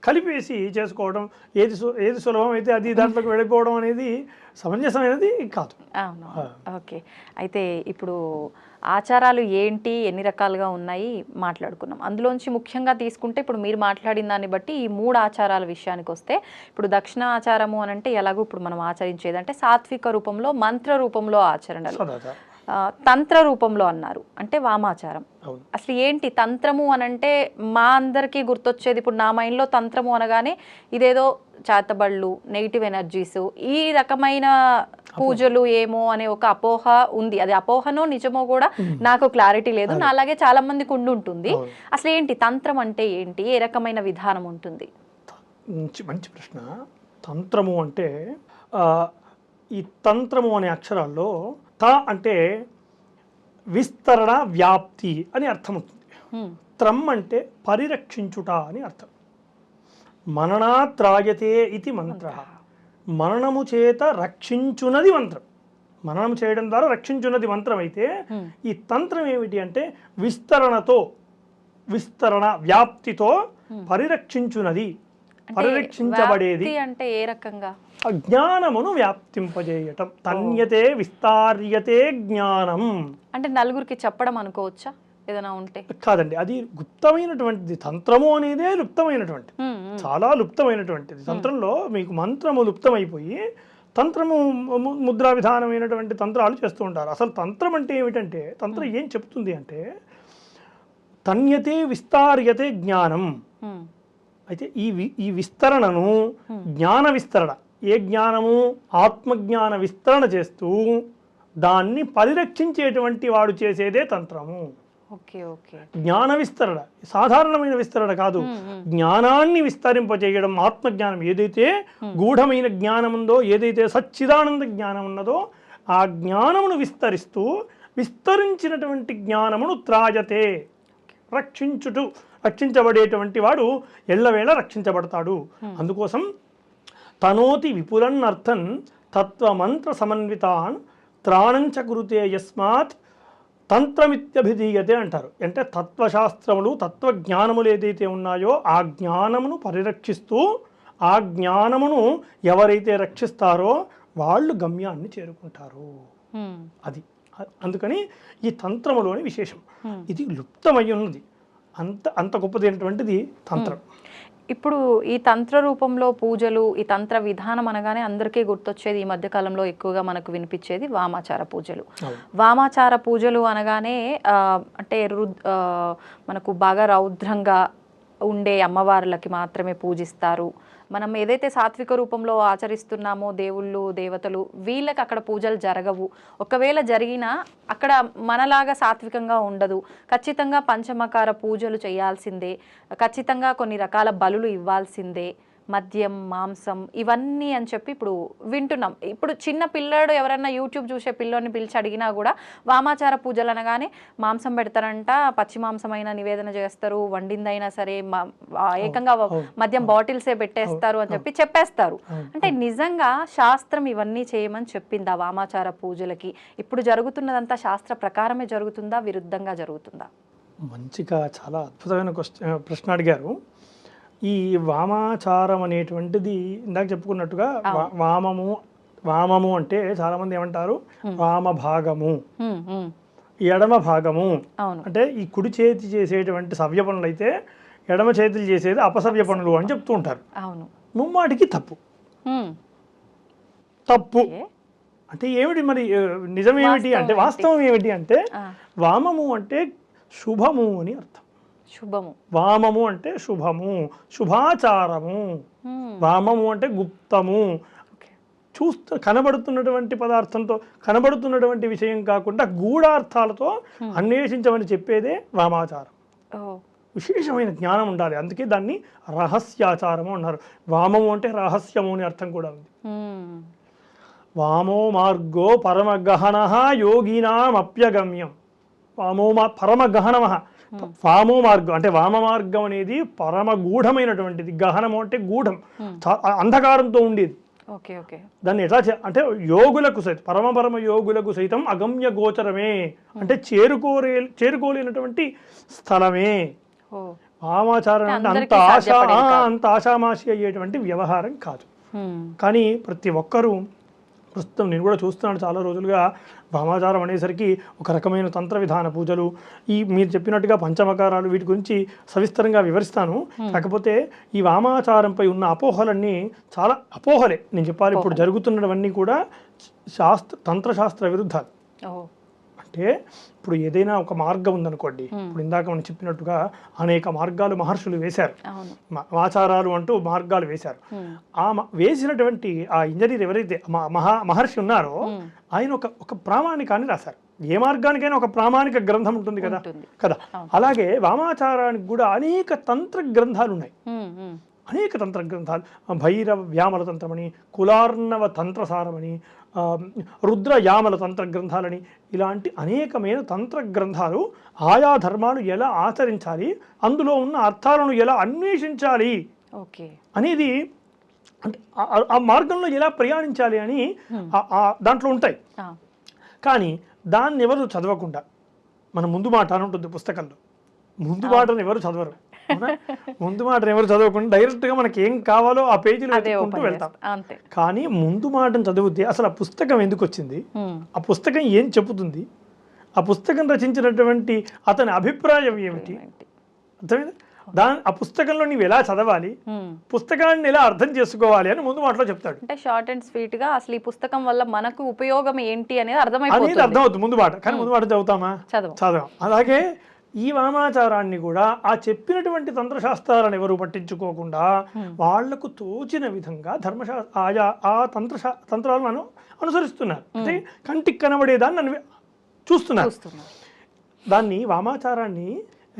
కలిపేసి చేసుకోవడం, ఏది సులభం అయితే అది దాంట్లోకి వెళ్ళిపోవడం అనేది సమంజసమైనది కాదు. ఓకే, అయితే ఇప్పుడు ఆచారాలు ఏంటి, ఎన్ని రకాలుగా ఉన్నాయి మాట్లాడుకున్నాం. అందులోంచి ముఖ్యంగా తీసుకుంటే ఇప్పుడు మీరు మాట్లాడిన దాన్ని బట్టి ఈ 3 ఆచారాల విషయానికి వస్తే, ఇప్పుడు దక్షిణ ఆచారము అని అంటే ఎలాగో ఇప్పుడు మనం ఆచరించేది అంటే సాత్విక రూపంలో, మంత్ర రూపంలో ఆచరణలు, తంత్ర రూపంలో అన్నారు అంటే వామాచారం. అసలు ఏంటి తంత్రము అని అంటే? మా అందరికీ గుర్తొచ్చేది ఇప్పుడు నా మైండ్లో తంత్రము అనగానే ఇదేదో చేతబళ్ళు, నెగిటివ్ ఎనర్జీస్, ఈ రకమైన పూజలు ఏమో అనే ఒక అపోహ ఉంది. అది అపోహనో నిజమో కూడా నాకు క్లారిటీ లేదు. నా అలాగే చాలా మందికి ఉంటుంది. అసలు ఏంటి తంత్రం అంటే ఏంటి, ఏ రకమైన విధానం ఉంటుంది? మంచి ప్రశ్న. తంత్రము అంటే ఈ తంత్రము అనే అక్షరాల్లో త అంటే విస్తరణ, వ్యాప్తి అని అర్థం అవుతుంది. త్రం అంటే పరిరక్షించుట అని అర్థం. మననాత్రాయతే ఇది మంత్ర. మననము చేత రక్షించునది మంత్రం. మననం చేయడం ద్వారా రక్షించున్నది మంత్రం అయితే ఈ తంత్రం ఏమిటి అంటే విస్తరణ వ్యాప్తితో పరిరక్షించునది, పరిరక్షించబడేది. అంటే ఏ రకంగా? జ్ఞానమును వ్యాప్తింపజేయటం. తన్యతే విస్తార్యతే జ్ఞానం అంటే నలుగురికి చెప్పడం అనుకోవచ్చా ఏదైనా ఉంటే? కాదండి, అది గుప్తమైనటువంటిది. తంత్రము అనేదే లుప్తమైనటువంటి, చాలా లుప్తమైనటువంటిది. తంత్రంలో మీకు మంత్రము లుప్తమైపోయి తంత్రము ముద్రా విధానమైనటువంటి తంత్రాలు చేస్తూ ఉంటారు. అసలు తంత్రం అంటే ఏమిటంటే, తంత్రం ఏం చెప్తుంది అంటే తన్యతే విస్తార్యతే జ్ఞానం. అయితే ఈ విస్తరణను జ్ఞాన విస్తరణ, ఏ జ్ఞానము? ఆత్మజ్ఞాన విస్తరణ చేస్తూ దాన్ని పరిరక్షించేటువంటి వాడు చేసేదే తంత్రము. జ్ఞాన విస్తరణ సాధారణమైన విస్తరణ కాదు, జ్ఞానాన్ని విస్తరింపజేయడం. ఆత్మజ్ఞానం ఏదైతే గూఢమైన జ్ఞానం ఉందో, ఏదైతే సచ్చిదానంద జ్ఞానం ఉన్నదో ఆ జ్ఞానమును విస్తరిస్తూ విస్తరించినటువంటి జ్ఞానమును త్రాయతే, రక్షించబడేటువంటి వాడు ఎల్లవేళ రక్షించబడతాడు. అందుకోసం తనోతి విపులన్నర్థన్ తత్వమంత్ర సమన్వితాన్ త్రాణంచ కురుతే యస్మాత్ తంత్రమిత్యభిధీయతే అంటారు. అంటే తత్వశాస్త్రములు, తత్వజ్ఞానములు ఏదైతే ఉన్నాయో ఆ జ్ఞానమును పరిరక్షిస్తూ ఆ జ్ఞానమును ఎవరైతే రక్షిస్తారో వాళ్ళు గమ్యాన్ని చేరుకుంటారు. అది అందుకని ఈ తంత్రములోని విశేషం. ఇది లుప్తమై ఉన్నది, అంత గొప్పదైనటువంటిది తంత్రం. ఇప్పుడు ఈ తంత్ర రూపంలో పూజలు, ఈ తంత్ర విధానం అనగానే అందరికీ గుర్తొచ్చేది ఈ మధ్యకాలంలో ఎక్కువగా మనకు వినిపించేది వామాచార పూజలు. వామాచార పూజలు అనగానే అంటే మనకు బాగా రౌద్రంగా ఉండే అమ్మవార్లకి మాత్రమే పూజిస్తారు. మనం ఏదైతే సాత్విక రూపంలో ఆచరిస్తున్నామో దేవుళ్ళు దేవతలు, వీళ్ళకి అక్కడ పూజలు జరగవు. ఒకవేళ జరిగినా అక్కడ మనలాగా సాత్వికంగా ఉండదు. ఖచ్చితంగా పంచమకార పూజలు చేయాల్సిందే, ఖచ్చితంగా కొన్ని రకాల బలులు ఇవ్వాల్సిందే, మద్యం మాంసం ఇవన్నీ అని చెప్పి ఇప్పుడు వింటున్నాం. ఇప్పుడు చిన్న పిల్లాడు ఎవరైనా యూట్యూబ్ చూసే పిల్లోని పిలిచి అడిగినా కూడా వామాచార పూజలు అనగానే మాంసం పెడతారంట, పచ్చి మాంసం అయినా నివేదన చేస్తారు, వండిందైనా సరే ఏకంగా మద్యం బాటిల్సే పెట్టేస్తారు అని చెప్పి చెప్పేస్తారు. అంటే నిజంగా శాస్త్రం ఇవన్నీ చేయమని చెప్పిందా వామాచార పూజలకి? ఇప్పుడు జరుగుతున్నదంతా శాస్త్ర ప్రకారమే జరుగుతుందా, విరుద్ధంగా జరుగుతుందా? మంచిగా చాలా అద్భుతమైన ప్రశ్న అడిగారు. ఈ వామాచారం అనేటువంటిది ఇందాక చెప్పుకున్నట్టుగా వామము అంటే చాలామంది ఏమంటారు వామభాగము, ఎడమ భాగము. అంటే ఈ కుడి చేతి చేసేటువంటి సవ్య పనులు అయితే ఎడమ చేతులు చేసేది అపసవ్య పనులు అని చెప్తూ ఉంటారు. ముమ్మాటికి తప్పు. అంటే ఏమిటి మరి నిజం ఏమిటి అంటే, వాస్తవం ఏమిటి అంటే వామము అంటే శుభము అని అర్థం. శుభము. వామము అంటే శుభము, శుభాచారము. వామము అంటే గుప్తము, కనబడుతున్నటువంటి పదార్థంతో కనబడుతున్నటువంటి విషయం కాకుండా గూఢార్థాలతో అన్వేషించమని చెప్పేదే వామాచారం. విశేషమైన జ్ఞానం ఉండాలి, అందుకే దాన్ని రహస్యాచారము అన్నారు. వామము అంటే రహస్యము అని అర్థం కూడా ఉంది. వామో మార్గో పరమగహన యోగినామప్యగమ్యం. పరమగహనమ. వామో మార్గం అంటే వామ మార్గం అనేది పరమ గూఢమైనటువంటిది. గహనము అంటే గూఢం, అంధకారంతో ఉండేది. దాన్ని ఎట్లా అంటే యోగులకు సైతం, పరమ యోగులకు సైతం అగమ్య గోచరమే, అంటే చేరుకోలేనటువంటి స్థలమే. వామాచారం అంటే అంత ఆషామాషి అయ్యేటువంటి వ్యవహారం కాదు. కానీ ప్రతి ఒక్కరూ, ప్రస్తుతం నేను కూడా చూస్తున్నాను చాలా రోజులుగా, వామాచారం అనేసరికి ఒక రకమైన తంత్ర విధాన పూజలు, ఈ మీరు చెప్పినట్టుగా పంచమకారాలు, వీటి గురించి సవిస్తరంగా వివరిస్తాను. కాకపోతే ఈ వామాచారంపై ఉన్న అపోహలన్నీ చాలా అపోహలే నేను చెప్పాలి. ఇప్పుడు జరుగుతున్నవన్నీ కూడా తంత్రశాస్త్ర విరుద్ధాలు. అంటే ఇప్పుడు ఏదైనా ఒక మార్గం ఉందనుకోండి, ఇప్పుడు ఇందాక మనం చెప్పినట్టుగా అనేక మార్గాలు మహర్షులు వేశారు, ఆచారాలు అంటూ మార్గాలు వేశారు. వేసినటువంటి ఆ ఇంజనీర్ ఎవరైతే మహర్షి ఉన్నారో ఆయన ఒక ప్రామాణికాన్ని రాశారు. ఏ మార్గానికైనా ఒక ప్రామాణిక గ్రంథం ఉంటుంది కదా కదా. అలాగే వామాచారానికి కూడా అనేక తంత్ర గ్రంథాలు ఉన్నాయి, అనేక తంత్ర గ్రంథాలు. భైరవ వ్యామల తంత్రమని, కులార్ణవ తంత్రసారమని, రుద్ర యామల తంత్ర గ్రంథాలని, ఇలాంటి అనేకమైన తంత్ర గ్రంథాలు ఆయా ధర్మాలు ఎలా ఆచరించాలి, అందులో ఉన్న అర్థాలను ఎలా అన్వేషించాలి అనేది, అంటే ఆ మార్గంలో ఎలా ప్రయాణించాలి అని దాంట్లో ఉంటాయి. కానీ దాన్ని ఎవరు చదవకుండా, మన ముందు మాట అని ఉంటుంది పుస్తకంలో, ముందు మాటను ఎవరు చదవరు. ముందు మాటను ఎవరు చదవకుండా డైరెక్ట్గా మనకి ఏం కావాలో ఆ పేజీలో వెతుక్కుంటూ వెళ్తాం. కానీ ముందు మాటను చదివితే అసలు ఆ పుస్తకం ఎందుకు వచ్చింది, ఆ పుస్తకం ఏం చెబుతుంది, ఆ పుస్తకం రచించినటువంటి అతని అభిప్రాయం ఏమిటి, అర్థమైంది? ఆ పుస్తకంలో నీవు ఎలా చదవాలి, పుస్తకాన్ని ఎలా అర్థం చేసుకోవాలి అని ముందు మాటలో చెప్తాడు. అంటే షార్ట్ అండ్ స్వీట్ గా అసలు ఈ పుస్తకం వల్ల మనకు ఉపయోగం ఏంటి అనేది అర్థమవుతుంది ముందు మాట. కానీ ముందు మాట చదువుతామా? చదవం. అలాగే ఈ వామాచారాన్ని కూడా ఆ చెప్పినటువంటి తంత్రశాస్త్రాలను ఎవరు పట్టించుకోకుండా వాళ్లకు తోచిన విధంగా ఆయా ఆ తంత్రాలను అనుసరిస్తున్నారు. అంటే కంటికి కనబడేదాన్ని చూస్తున్నారు. దాన్ని వామాచారాన్ని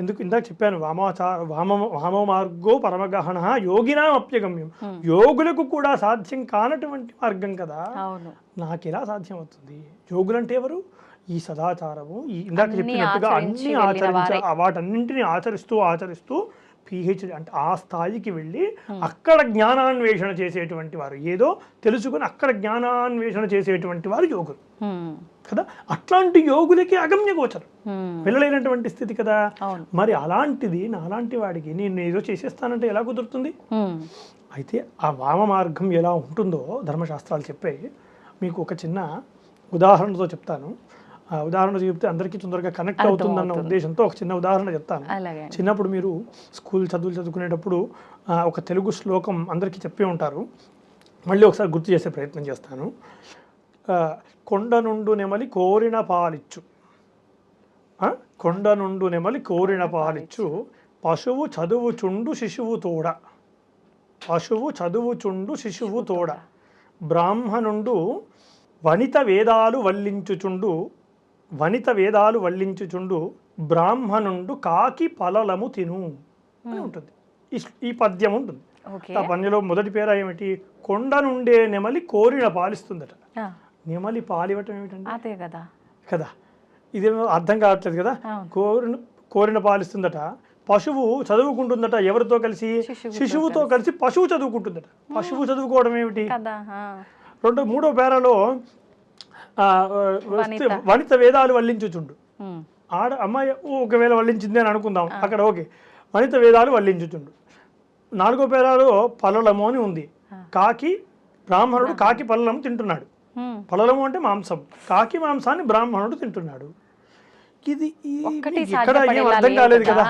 ఎందుకు ఇందాక చెప్పాను, వామ మార్గో పరమగహన యోగినాం అప్యగమ్యం, యోగులకు కూడా సాధ్యం కానటువంటి మార్గం కదా, నాకెలా సాధ్యం అవుతుంది? యోగులంటే ఎవరు? ఈ సదాచారము, ఈ ఇందాక చెప్పినట్టుగా అన్ని వాటన్నింటినీ ఆచరిస్తూ పిహెచ్డి అంటే ఆ స్థాయికి వెళ్ళి అక్కడ జ్ఞానాన్వేషణ చేసేటువంటి వారు, ఏదో తెలుసుకుని అక్కడ జ్ఞానాన్వేషణ చేసేటువంటి వారు యోగులు కదా. అట్లాంటి యోగులకి అగమ్య గోచరం, వెళ్ళలేనటువంటి స్థితి కదా. మరి అలాంటిది నాలాంటి వాడికి నేను ఏదో చేసేస్తానంటే ఎలా కుదురుతుంది? అయితే ఆ వామ మార్గం ఎలా ఉంటుందో ధర్మశాస్త్రాలు చెప్పే. మీకు ఒక చిన్న ఉదాహరణతో చెప్తాను. ఆ ఉదాహరణ చెప్తే అందరికీ తొందరగా కనెక్ట్ అవుతుందన్న ఉద్దేశంతో ఒక చిన్న ఉదాహరణ చెప్తాను. చిన్నప్పుడు మీరు స్కూల్ చదువులు చదువుకునేటప్పుడు ఒక తెలుగు శ్లోకం అందరికీ చెప్పి ఉంటారు, మళ్ళీ ఒకసారి గుర్తు చేసే ప్రయత్నం చేస్తాను. కొండ నుండు నెమలి కోరిన పాలిచ్చు, కొండ నుండు నెమలి కోరిన పాలిచ్చు, పశువు చదువుచుండు శిశువు తోడ, పశువు చదువుచుండు శిశువు తోడ, బ్రాహ్మణుండు వనిత వేదాలు వల్లించుచుండు, వనిత వేదాలు వల్లించుచుండు, బ్రాహ్మణుండు కాకి పలలము తిను అని ఉంటుంది. ఈ పద్యం ఉంటుంది. ఆ పద్యంలో మొదటి పేర ఏమిటి? కొండ నుండే నెమలి కోరిన పాలిస్తుందట. నెమలి పాలివ్వటం ఏమిటండి? అదే కదా కదా, ఇదేమో అర్థం కావట్లేదు కదా. కోరిన పాలిస్తుందట, పశువు చదువుకుంటుందట. ఎవరితో కలిసి? శిశువుతో కలిసి పశువు చదువుకుంటుందట. పశువు చదువుకోవడం ఏమిటి? మూడో పేరాలో వనిత వేదాలు వల్లించుచుండు, అమ్మాయి ఒకవేళ వల్లించింది అని అనుకుందాం, అక్కడ ఓకే, వనిత వేదాలు వల్లించుచుండు. నాలుగో పేరాలో పలలము అని ఉంది. కాకి, బ్రాహ్మణుడు కాకి పలలము తింటున్నాడు. పలలము అంటే మాంసం, కాకి మాంసాన్ని బ్రాహ్మణుడు తింటున్నాడు. ఇది ఇక్కడ ఏం అర్థం కాలేదు కదా.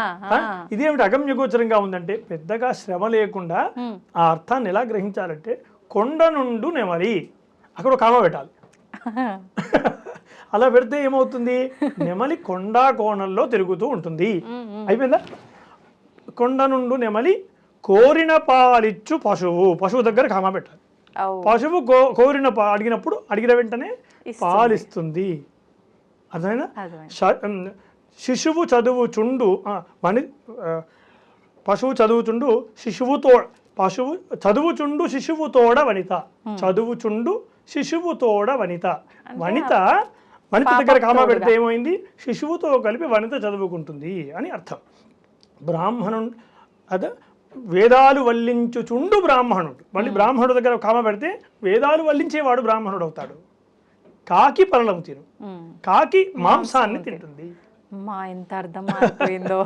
ఇదేమిటి అగమ్యగోచరంగా ఉందంటే, పెద్దగా శ్రమ లేకుండా ఆ అర్థాన్ని ఎలా గ్రహించాలంటే, కొండ నుండు నెమలి, అక్కడ ఒక కామ పెట్టాలి. అలా పెడితే ఏమవుతుంది? నెమలి కొండ కోణంలో తిరుగుతూ ఉంటుంది. అయిపోయిందా? కొండ నుండు నెమలి కోరిన పాలిచ్చు పశువు, పశువు దగ్గర కామ పెట్టాలి. పశువు కోరిన అడిగినప్పుడు అడిగిన వెంటనే పాలిస్తుంది. అర్థమైనా? శిశువు చదువుచుండు, పశువు చదువుచుండు శిశువుతో, పశువు చదువుచుండు శిశువుతోడ వనిత, చదువుచుండు శిశువుతోడ వనిత, వనిత దగ్గర కామా పెడితే ఏమైంది? శిశువుతో కలిపి వనిత చదువుకుంటుంది అని అర్థం. బ్రాహ్మణుడు అదే వేదాలు వల్లించుచుండు బ్రాహ్మణుడు, మళ్ళీ బ్రాహ్మణుడు దగ్గర కామ పెడితే వేదాలు వల్లించేవాడు బ్రాహ్మణుడు అవుతాడు. కాకి పరలము తిను, కాకి మాంసాన్ని తింటుంది. ఎంత అర్థమైందో.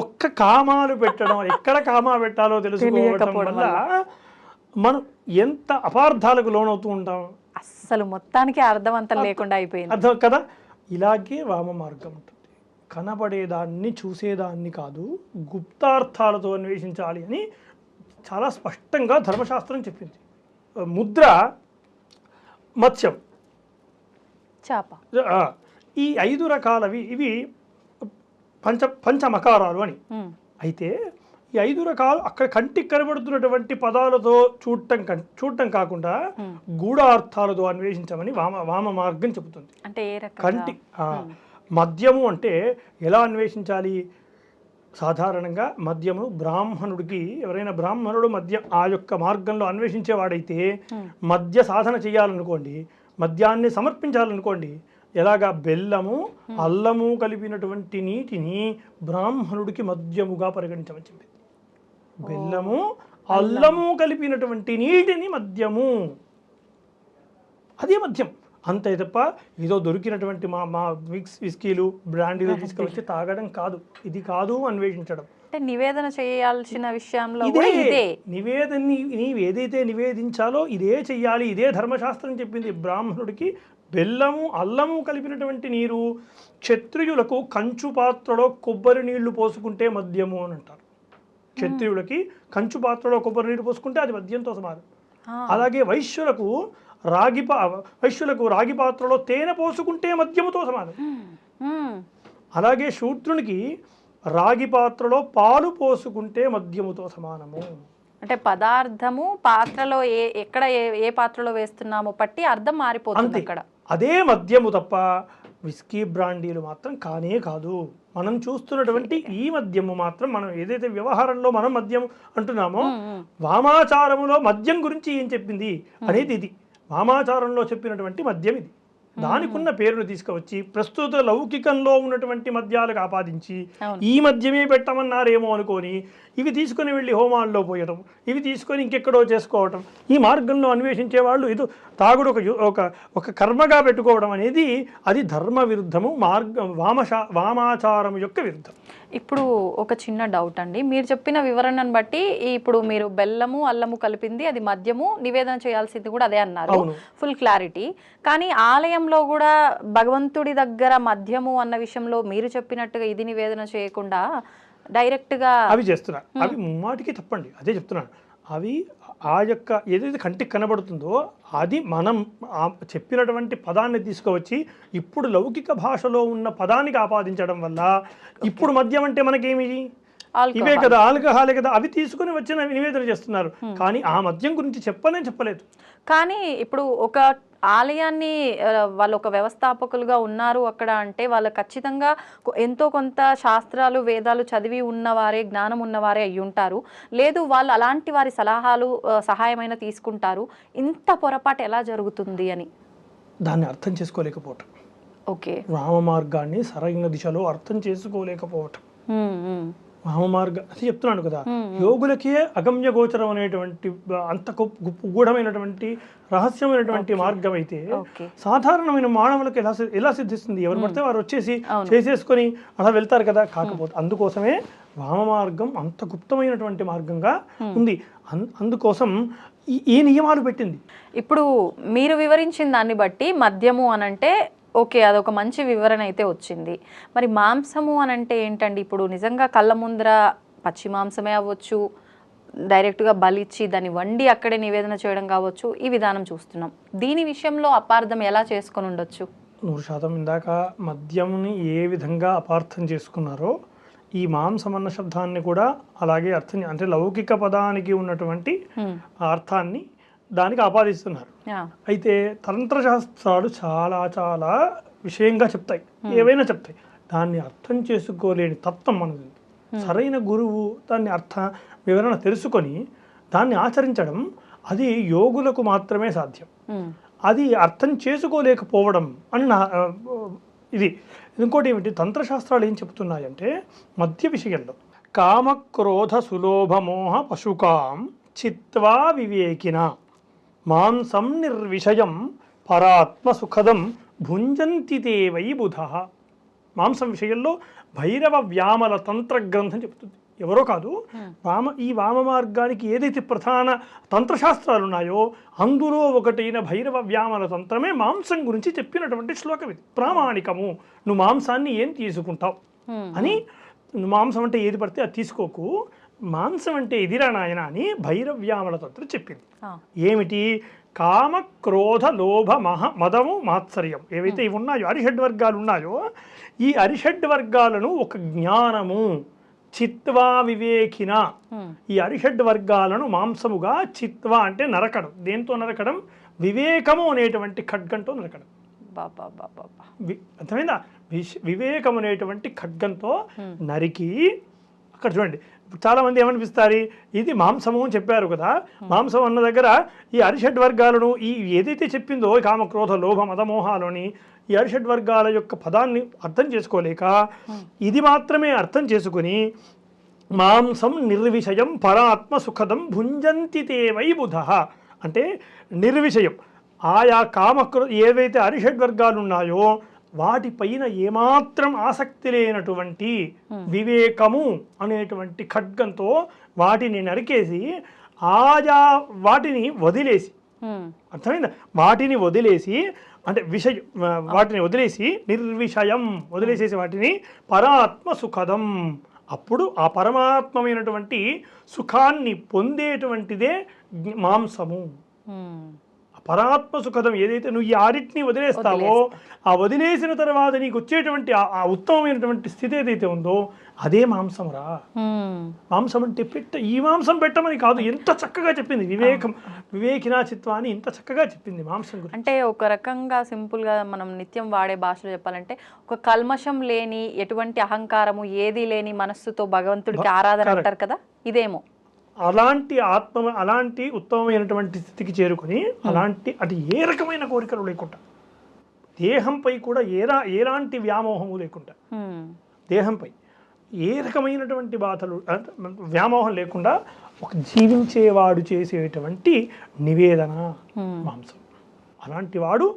ఒక్క కామాలు పెట్టడం, ఎక్కడ కామా పెట్టాలో తెలుసుకోవడం వల్ల మనం ఎంత అపార్థాలకు లోనవుతూ ఉంటాం. అస్సలు మొత్తానికి అర్థవంతం లేకుండా అయిపోయింది. అర్థం కదా. ఇలాగే వామ మార్గం ఉంటుంది. కనబడేదాన్ని చూసేదాన్ని కాదు, గుప్తార్థాలతో అన్వేషించాలి అని చాలా స్పష్టంగా ధర్మశాస్త్రం చెప్పింది. ముద్ర మత్స్యం, చేప, ఈ 5 రకాలవి ఇవి పంచమకారాలు అని. అయితే ఈ 5 రకాలు అక్కడ కంటికి కనబడుతున్నటువంటి పదాలతో చూడటం కాకుండా గూఢార్థాలతో అన్వేషించమని వామ మార్గం చెబుతుంది. అంటే ఏ రకంగా? కంటి మద్యము అంటే ఎలా అన్వేషించాలి? సాధారణంగా మద్యము బ్రాహ్మణుడికి, ఎవరైనా బ్రాహ్మణుడు మద్యం ఆ యొక్క మార్గంలో అన్వేషించేవాడైతే మద్య సాధన చేయాలనుకోండి, మద్యాన్ని సమర్పించాలనుకోండి, ఎలాగా బెల్లము అల్లము కలిపినటువంటి నీటిని బ్రాహ్మణుడికి మద్యముగా పరిగణించమని చెప్పింది. బెల్లము అల్లము కలిపినటువంటి నీటిని మద్యము, అదే మద్యం. అంతే తప్ప ఏదో దొరికినటువంటి మా విస్కీలు బ్రాండీలు తీసుకొచ్చి తాగడం కాదు. ఇది కాదు అన్వేషించడం. అంటే నివేదన చేయాల్సిన విషయంలో నివేదనని నీవు ఏదైతే నివేదించాలో ఇదే చెయ్యాలి. ఇదే ధర్మశాస్త్రం చెప్పింది. బ్రాహ్మణుడికి బెల్లము అల్లము కలిపినటువంటి నీరు, క్షత్రియులకు కంచు పాత్రలో కొబ్బరి నీళ్లు పోసుకుంటే మద్యము అని అంటారు. క్షత్రియులకి కంచు పాత్రలో కొబ్బరి నీళ్లు పోసుకుంటే అది మద్యంతో సమానం. అలాగే వైశ్యులకు రాగి పాత్రలో తేనె పోసుకుంటే మద్యముతో సమానం. అలాగే శూద్రునికి రాగి పాత్రలో పాలు పోసుకుంటే మద్యముతో సమానము. అంటే పదార్థము పాత్రలో ఎక్కడ ఏ పాత్రలో వేస్తున్నామో పట్టి అర్థం మారిపోతుంది అక్కడ. అదే మద్యము తప్ప విస్కీ బ్రాండీలు మాత్రం కానే కాదు. మనం చూస్తున్నటువంటి ఈ మద్యము మాత్రం, మనం ఏదైతే వ్యవహారంలో మనం మద్యం అంటున్నామో, వామాచారములో మద్యం గురించి ఏం చెప్పింది అనేది ఇది. వామాచారంలో చెప్పినటువంటి మద్యం ఇది. దానికి ఉన్న పేరును తీసుకువచ్చి ప్రస్తుత లౌకికంలో ఉన్నటువంటి మద్యాలకు ఆపాదించి ఈ మద్యమే పెట్టమన్నారేమో అనుకొని ఇవి తీసుకొని వెళ్ళి హోమాల్లో పోయడం, ఇవి తీసుకొని ఇంకెక్కడో చేసుకోవటం, ఈ మార్గంలో అన్వేషించే వాళ్ళు ఇది తాగుడు ఒక కర్మగా పెట్టుకోవడం అనేది అది ధర్మ విరుద్ధము, వామాచారం యొక్క విరుద్ధం. ఇప్పుడు ఒక చిన్న డౌట్ అండి, మీరు చెప్పిన వివరణను బట్టి ఇప్పుడు మీరు బెల్లము అల్లము కలిపింది అది మద్యము, నివేదన చేయాల్సింది కూడా అదే అన్నారు, ఫుల్ క్లారిటీ. కానీ ఆలయంలో కూడా భగవంతుడి దగ్గర మద్యము అన్న విషయంలో మీరు చెప్పినట్టుగా ఇది నివేదన చేయకుండా డైరెక్ట్గా అవి చేస్తున్నారు. అవి ముమ్మాటికి తప్పండి, అదే చెప్తున్నాను. అవి ఆ యొక్క ఏదైతే కంటికి కనబడుతుందో అది మనం చెప్పినటువంటి పదాన్ని తీసుకువచ్చి ఇప్పుడు లౌకిక భాషలో ఉన్న పదానికి ఆపాదించడం వల్ల ఇప్పుడు మద్యం అంటే మనకేమి ఇవే కదా, ఆల్కహాలే కదా, అవి తీసుకుని వచ్చిన నివేదన చేస్తున్నారు. కానీ ఆ మద్యం గురించి చెప్పలేదు. కానీ ఇప్పుడు ఒక ఆలయాన్ని వాళ్ళు ఒక వ్యవస్థాపకులుగా ఉన్నారు అక్కడ అంటే వాళ్ళు ఖచ్చితంగా ఎంతో కొంత శాస్త్రాలు వేదాలు చదివి ఉన్నవారే, జ్ఞానం ఉన్నవారే అయ్యి ఉంటారు. లేదు వాళ్ళు అలాంటి వారి సలహాలు సహాయమైన తీసుకుంటారు. ఇంత పొరపాటు ఎలా జరుగుతుంది అని దాన్ని అర్థం చేసుకోలేకపోవటం. ఓకే, వామ మార్గాన్ని సరైన దిశలో అర్థం చేసుకోలేకపోవటం. వామ మార్గం అది చెప్తున్నాను కదా, యోగులకే అగమ్య గోచరం అనేటువంటి అంత గూఢమైనటువంటి రహస్యమైనటువంటి మార్గం అయితే సాధారణమైన మానవులకు ఎలా సిద్ధిస్తుంది? ఎవరు పడితే వారు వచ్చేసి చేసేసుకొని అలా వెళ్తారు కదా. కాకపోతే అందుకోసమే వామ మార్గం అంత గుప్తమైనటువంటి మార్గంగా ఉంది. అందుకోసం ఈ నియమాలు పెట్టింది. ఇప్పుడు మీరు వివరించిన దాన్ని బట్టి మద్యము అనంటే ఓకే, అదొక మంచి వివరణ అయితే వచ్చింది. మరి మాంసము అని అంటే ఏంటండి? ఇప్పుడు నిజంగా కళ్ళ ముందర పచ్చి మాంసమే అవ్వచ్చు, డైరెక్ట్గా బలిచ్చి దాన్ని వండి అక్కడే నివేదన చేయడం కావచ్చు, ఈ విధానం చూస్తున్నాం. దీని విషయంలో అపార్థం ఎలా చేసుకొని ఉండొచ్చు? 100% ఇందాక మద్యంని ఏ విధంగా అపార్థం చేసుకున్నారో ఈ మాంసం అన్న శబ్దాన్ని కూడా అలాగే అర్థం, అంటే లౌకిక పదానికి ఉన్నటువంటి అర్థాన్ని దానికి ఆపాదిస్తున్నారు. అయితే తంత్రశాస్త్రాలు చాలా చాలా విషయంగా చెప్తాయి, ఏవైనా చెప్తాయి. దాన్ని అర్థం చేసుకోలేని తత్వం మనది. సరైన గురువు దాన్ని వివరణ తెలుసుకొని దాన్ని ఆచరించడం అది యోగులకు మాత్రమే సాధ్యం. అది అర్థం చేసుకోలేకపోవడం అని ఇది. ఇంకోటి ఏమిటి, తంత్రశాస్త్రాలు ఏం చెప్తున్నాయంటే మద్య విషయంలో కామక్రోధ సులోభమోహ పశుకాం చిత్వా వివేకిన మాంసం నిర్విషయం పరాత్మ సుఖదం భుంజంతి తే వై బుధ. మాంసం విషయంలో భైరవ వ్యామల తంత్ర గ్రంథం చెప్తుంది. ఎవరో కాదు, ఈ వామ మార్గానికి ఏదైతే ప్రధాన తంత్రశాస్త్రాలు ఉన్నాయో అందులో ఒకటైన భైరవ వ్యామల తంత్రమే మాంసం గురించి చెప్పినటువంటి శ్లోకం ఇది. ప్రామాణికము, నువ్వు మాంసాన్ని ఏం తీసుకుంటావు అని, నువ్వు మాంసం అంటే ఏది పడితే అది తీసుకోకు, మాంసం అంటే ఎదిరా నాయన అని భైరవ్యామల తంత్రం చెప్పింది. ఏమిటి, కామ క్రోధ లోభ మదము మాత్సర్యం ఏవైతే ఇవి ఉన్నాయో అరిషడ్ వర్గాలు ఉన్నాయో ఈ అరిషడ్ వర్గాలను ఒక జ్ఞానము చిత్వా వివేకిన ఈ అరిషడ్ వర్గాలను మాంసముగా చిత్వా అంటే నరకడం. దేంతో నరకడం? వివేకము అనేటువంటి ఖడ్గంతో నరకడం. అర్థమైందా? వివేకం అనేటువంటి ఖడ్గంతో నరికి అక్కడ చూడండి. చాలా మంది ఏమనిపిస్తారు, ఇది మాంసము అని చెప్పారు కదా, మాంసం అన్న దగ్గర ఈ అరిషడ్ వర్గాలను ఈ ఏదైతే చెప్పిందో కామక్రోధ లోభ మదమోహాలని ఈ అరిషడ్ వర్గాల యొక్క పదాన్ని అర్థం చేసుకోలేక ఇది మాత్రమే అర్థం చేసుకుని మాంసం నిర్విషయం పరాత్మ సుఖదం భుంజంతి తే వై బుధ అంటే నిర్విషయం ఆయా ఏవైతే అరిషడ్ వర్గాలు ఉన్నాయో వాటిపైన ఏమాత్రం ఆసక్తి లేనటువంటి వివేకము అనేటువంటి ఖడ్గంతో వాటిని నరికేసి ఆయా వాటిని వదిలేసి, అర్థమైందా? వాటిని వదిలేసి అంటే వాటిని వదిలేసి నిర్విషయం వదిలేసేసి వాటిని పరాత్మ సుఖదం, అప్పుడు ఆ పరమాత్మమైనటువంటి సుఖాన్ని పొందేటువంటిదే మాంసము. పరాత్మ సుఖదం ఏదైతే నువ్వు ఈ ఆరిటిని వదిలేస్తావో ఆ వదిలేసిన తర్వాత నీకు వచ్చేటువంటి ఆ ఉత్తమమైనటువంటి స్థితి ఏదైతే ఉందో అదే మాంసం రా. మాంసం అంటే ఈ మాంసం పెట్టమని కాదు, ఎంత చక్కగా చెప్పింది వివేకినా చిత్వా అని ఇంత చక్కగా చెప్పింది మాంసం గురించి. అంటే ఒక రకంగా సింపుల్గా మనం నిత్యం వాడే భాషలో చెప్పాలంటే ఒక కల్మషం లేని ఎటువంటి అహంకారము ఏది లేని మనస్సుతో భగవంతుడికి ఆరాధన అంటారు కదా, ఇదేమో అలాంటి ఉత్తమమైనటువంటి స్థితికి చేరుకుని అది ఏ రకమైన కోరికలు లేకుండా దేహంపై కూడా ఎలాంటి వ్యామోహము లేకుండా దేహంపై ఏ రకమైనటువంటి బాధలు వ్యామోహం లేకుండా ఒక జీవించేవాడు చేసేటువంటి నివేదన మాంసం. అలాంటి వాడు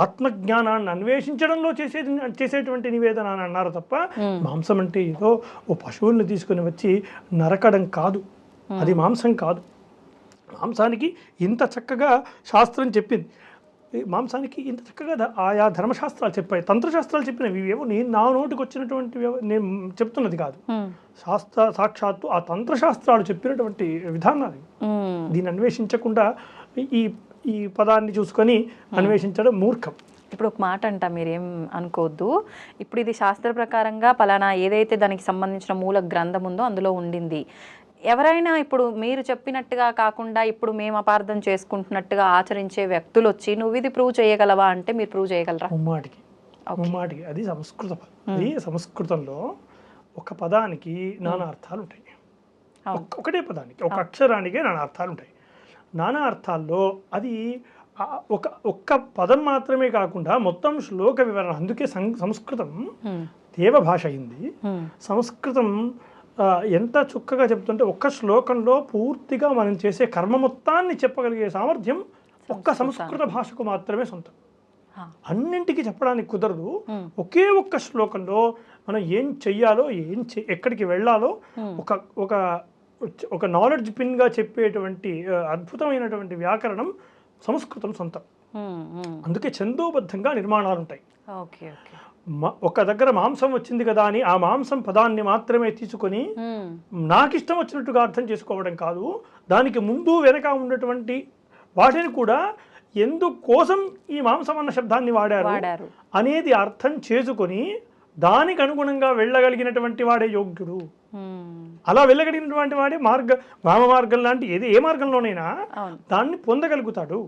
ఆత్మజ్ఞానాన్ని అన్వేషించడంలో చేసేటువంటి నివేదన అని అన్నారు తప్ప మాంసం అంటే ఏదో ఓ పశువుల్ని తీసుకుని వచ్చి నరకడం కాదు, అది మాంసం కాదు. మాంసానికి ఇంత చక్కగా శాస్త్రం చెప్పింది, మాంసానికి ఇంత చక్కగా ఆయా ధర్మశాస్త్రాలు చెప్పాయి, తంత్రశాస్త్రాలు చెప్పినవి. ఇవేవో నేను నా నోటికి వచ్చినటువంటి నేను చెప్తున్నది కాదు, సాక్షాత్తు ఆ తంత్రశాస్త్రాలు చెప్పినటువంటి విధానాలు. దీన్ని అన్వేషించకుండా ఈ పదాన్ని చూసుకొని అన్వేషించడం మూర్ఖం. ఇప్పుడు ఒక మాట అంట, మీరేం అనుకోవద్దు, ఇప్పుడు ఇది శాస్త్ర ప్రకారంగా పలానా ఏదైతే దానికి సంబంధించిన మూల గ్రంథం ఉందో అందులో ఉండింది. ఎవరైనా ఇప్పుడు మీరు చెప్పినట్టుగా కాకుండా ఇప్పుడు మేము అపార్థం చేసుకుంటున్నట్టుగా ఆచరించే వ్యక్తులు వచ్చి నువ్వు ఇది ప్రూవ్ చేయగలవా అంటే మీరు ప్రూవ్ చేయగలరా? ముమ్మాటికి అది సంస్కృత పదం. అది సంస్కృతంలో ఒక పదానికి నానా అర్థాలు ఉంటాయి, ఒకటే పదానికి ఒక అక్షరానికే నానా అర్థాలు ఉంటాయి. నానా అర్థాల్లో అది ఒక్క పదం మాత్రమే కాకుండా మొత్తం శ్లోక వివరణ. అందుకే సంస్కృతం దేవభాష అయింది. సంస్కృతం ఎంత చక్కగా చెప్తుంటే ఒక్క శ్లోకంలో పూర్తిగా మనం చేసే కర్మ మొత్తాన్ని చెప్పగలిగే సామర్థ్యం ఒక్క సంస్కృత భాషకు మాత్రమే సొంతం. అన్నింటికి చెప్పడానికి కుదరదు. ఒకే ఒక్క శ్లోకంలో మనం ఏం చెయ్యాలో ఎక్కడికి వెళ్ళాలో ఒక నాలెడ్జ్ పిన్గా చెప్పేటువంటి అద్భుతమైనటువంటి వ్యాకరణం సంస్కృతం సొంతం. అందుకే ఛందోబద్ధంగా నిర్మాణాలు ఉంటాయి. ఒక దగ్గర మాంసం వచ్చింది కదా అని ఆ మాంసం పదాన్ని మాత్రమే తీసుకొని నాకు ఇష్టం వచ్చినట్టుగా అర్థం చేసుకోవడం కాదు, దానికి ముందు వెనక ఉన్నటువంటి వాటిని కూడా ఎందుకోసం ఈ మాంసం అన్న శబ్దాన్ని వాడారు అనేది అర్థం చేసుకొని దానికి అనుగుణంగా వెళ్ళగలిగినటువంటి వాడే యోగ్యుడు. అలా వెళ్ళగలిగినటువంటి వాడే వామ మార్గం లాంటి ఏ మార్గంలోనైనా దాన్ని పొందగలుగుతాడు.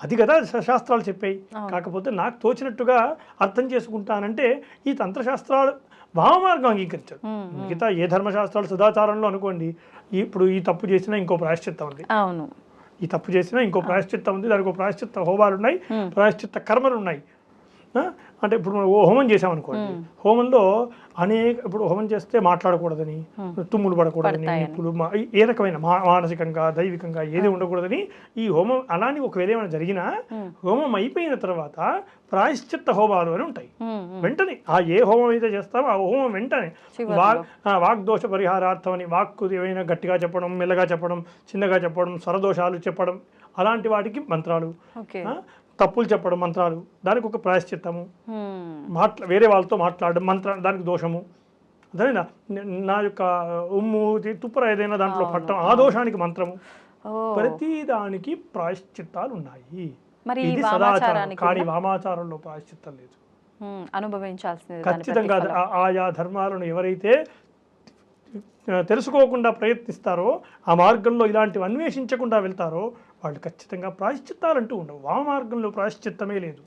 అది కదా శాస్త్రాలు చెప్పాయి. కాకపోతే నాకు తోచినట్టుగా అర్థం చేసుకుంటానంటే ఈ తంత్రశాస్త్రాలు వామమార్గం అంగీకరించారు. మిగతా ఏ ధర్మశాస్త్రాలు సదాచారంలో అనుకోండి, ఇప్పుడు ఈ తప్పు చేసినా ఇంకో ప్రాయశ్చిత్తం ఉంది, ఈ తప్పు చేసినా ఇంకో ప్రాయశ్చిత్తం ఉంది, దానికి ప్రాయశ్చిత్త హోమాలు ఉన్నాయి, ప్రాయశ్చిత్త కర్మలు ఉన్నాయి. అంటే ఇప్పుడు మనం హోమం చేసామనుకోండి, హోమంలో ఇప్పుడు హోమం చేస్తే మాట్లాడకూడదని, తుమ్ములు పడకూడదని, నిప్పులు ఏ రకమైన మానసికంగా దైవికంగా ఏది ఉండకూడదని ఈ హోమం అలాని ఒకవేళ ఏమైనా జరిగినా హోమం అయిపోయిన తర్వాత ప్రాయశ్చిత్త హోమాలు అని ఉంటాయి. వెంటనే ఏ హోమం అయితే చేస్తామో ఆ హోమం వెంటనే వాగ్దోష పరిహారార్థం అని వాక్కు ఏమైనా గట్టిగా చెప్పడం, మెల్లగా చెప్పడం, చిన్నగా చెప్పడం, స్వరదోషాలు చెప్పడం, అలాంటి వాటికి మంత్రాలు, తప్పులు చెప్పడం మంత్రాలు, దానికి ఒక ప్రాయశ్చిత్తము, వేరే వాళ్ళతో మాట్లాడడం దానికి దోషము, అదేనా నా యొక్క ఉమ్ము తుప్పర ఏదైనా దాంట్లో పట్టడం ఆ దోషానికి మంత్రము, ప్రతి దానికి ప్రాయశ్చిత్తాలు ఉన్నాయి. మరి ఈ ఇది సదాచారం, వామాచారానికి కానీ వామాచారంలో ప్రాయశ్చిత్తం లేదు. అనుభవించాల్సింది ఖచ్చితంగా ఆయా ధర్మాలను ఎవరైతే తెలుసుకోకుండా ప్రయత్నిస్తారో, ఆ మార్గంలో ఇలాంటివి అన్వేషించకుండా వెళ్తారో వాళ్ళు ఖచ్చితంగా ప్రాయశ్చిత్తాలంటూ ఉండవు. వామమార్గంలో ప్రాయశ్చిత్తమే లేదు,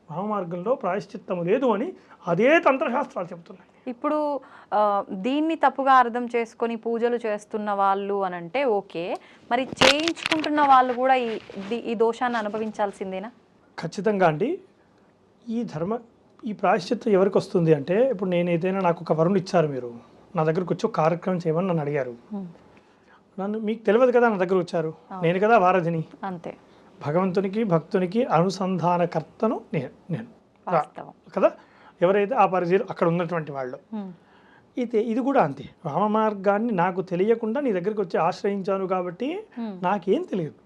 వామమార్గంలో ప్రాయశ్చిత్తము లేదు అని అదే తంత్రశాస్త్రాలు చెప్తున్నాయి. ఇప్పుడు దీన్ని తప్పుగా అర్థం చేసుకొని పూజలు చేస్తున్న వాళ్ళు అని అంటే ఓకే, మరి చేయించుకుంటున్న వాళ్ళు కూడా ఈ దోషాన్ని అనుభవించాల్సిందేనా? ఖచ్చితంగా అండి. ఈ ప్రాయశ్చిత్తం ఎవరికి వస్తుంది అంటే, ఇప్పుడు నేను ఏదైనా నాకు ఒక వరుణ్ ఇచ్చారు, మీరు నా దగ్గరకు వచ్చి ఒక కార్యక్రమం చేయమని నన్ను అడిగారు. నన్ను మీకు తెలియదు కదా, నా దగ్గర వచ్చారు, నేను కదా వారధిని. అంతే, భగవంతునికి భక్తునికి అనుసంధానకర్తను నేను కదా, ఎవరైతే ఆ పరిధిలో అక్కడ ఉన్నటువంటి వాళ్ళు. ఇది కూడా అంతే. రామ మార్గాన్ని నాకు తెలియకుండా నీ దగ్గరికి వచ్చి ఆశ్రయించాను కాబట్టి నాకేం తెలియదు.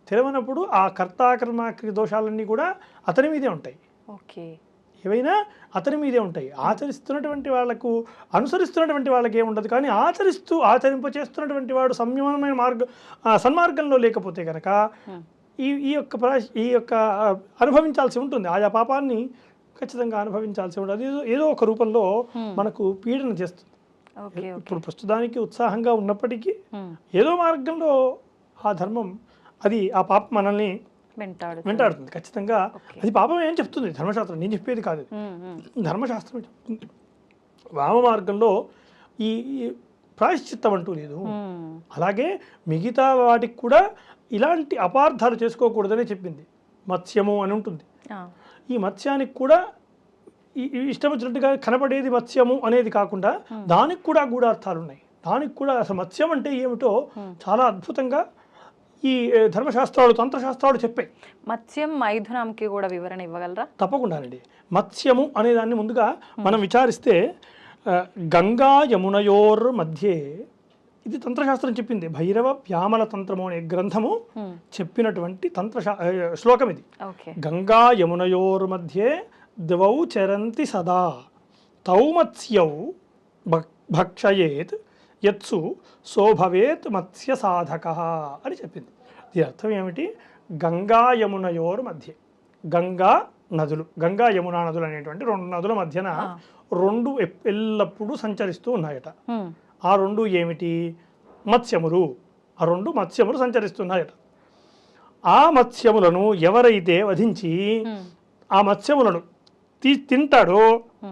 తెలియనప్పుడు ఆ కర్తాకర్మాక్రియ దోషాలన్నీ కూడా అతని మీదే ఉంటాయి. ఓకే, ఏవైనా అతని మీదే ఉంటాయి. ఆచరిస్తున్నటువంటి వాళ్లకు, అనుసరిస్తున్నటువంటి వాళ్ళకి ఏముండదు. కానీ ఆచరింపచేస్తున్నటువంటి వాడు సంయమనమైన సన్మార్గంలో లేకపోతే కనుక ఈ యొక్క అనుభవించాల్సి ఉంటుంది. ఆయా పాపాన్ని ఖచ్చితంగా అనుభవించాల్సి ఉంటుంది. అది ఏదో ఒక రూపంలో మనకు పీడన చేస్తుంది. ఇప్పుడు ప్రస్తుతానికి ఉత్సాహంగా ఉన్నప్పటికీ ఏదో మార్గంలో ఆ ధర్మం, అది ఆ పాపం మనల్ని వెంటాడుతుంది ఖచ్చితంగా. అది పాపం ఏం చెప్తుంది ధర్మశాస్త్రం, నేను చెప్పేది కాదు, ధర్మశాస్త్రం చెప్తుంది. వామ మార్గంలో ఈ ప్రాయశ్చిత్తం అంటూ లేదు. అలాగే మిగతా వాటికి కూడా ఇలాంటి అపార్థాలు చేసుకోకూడదని చెప్పింది. మత్స్యము అని ఉంటుంది. ఈ మత్స్యానికి కూడా ఇష్టం వచ్చినట్టుగా కనపడేది మత్స్యము అనేది కాకుండా దానికి కూడా గూఢార్థాలు ఉన్నాయి. దానికి కూడా అసలు మత్స్యం అంటే ఏమిటో చాలా అద్భుతంగా ఈ ధర్మశాస్త్రాలు, తంత్రశాస్త్రాలు చెప్పాయి. మత్స్యం మైథునంకి కూడా వివరణ ఇవ్వగలరా? తప్పకుండానండి. మత్స్యము అనేదాన్ని ముందుగా మనం విచారిస్తే గంగా యమునయోర్ మధ్యే, ఇది తంత్రశాస్త్రం చెప్పింది. భైరవ వ్యామల తంత్రము అనే గ్రంథము చెప్పినటువంటి శ్లోకం ఇది. గంగా యమునయోర్ మధ్యే ద్వౌ చరంతి సదా తౌ మత్స్యౌ భక్షయేత్ యత్సు సోభవేత్ మత్స్య సాధక అని చెప్పింది. దీని అర్థం ఏమిటి? గంగా యమునయోర్ మధ్య, గంగా నదులు, గంగా యమునా నదులు అనేటువంటి రెండు నదుల మధ్యన రెండు ఎల్లప్పుడూ సంచరిస్తూ ఉన్నాయట. ఆ రెండు ఏమిటి? మత్స్యములు. ఆ రెండు మత్స్యములు సంచరిస్తున్నాయట. ఆ మత్స్యములను ఎవరైతే వధించి ఆ మత్స్యములను తింటాడో,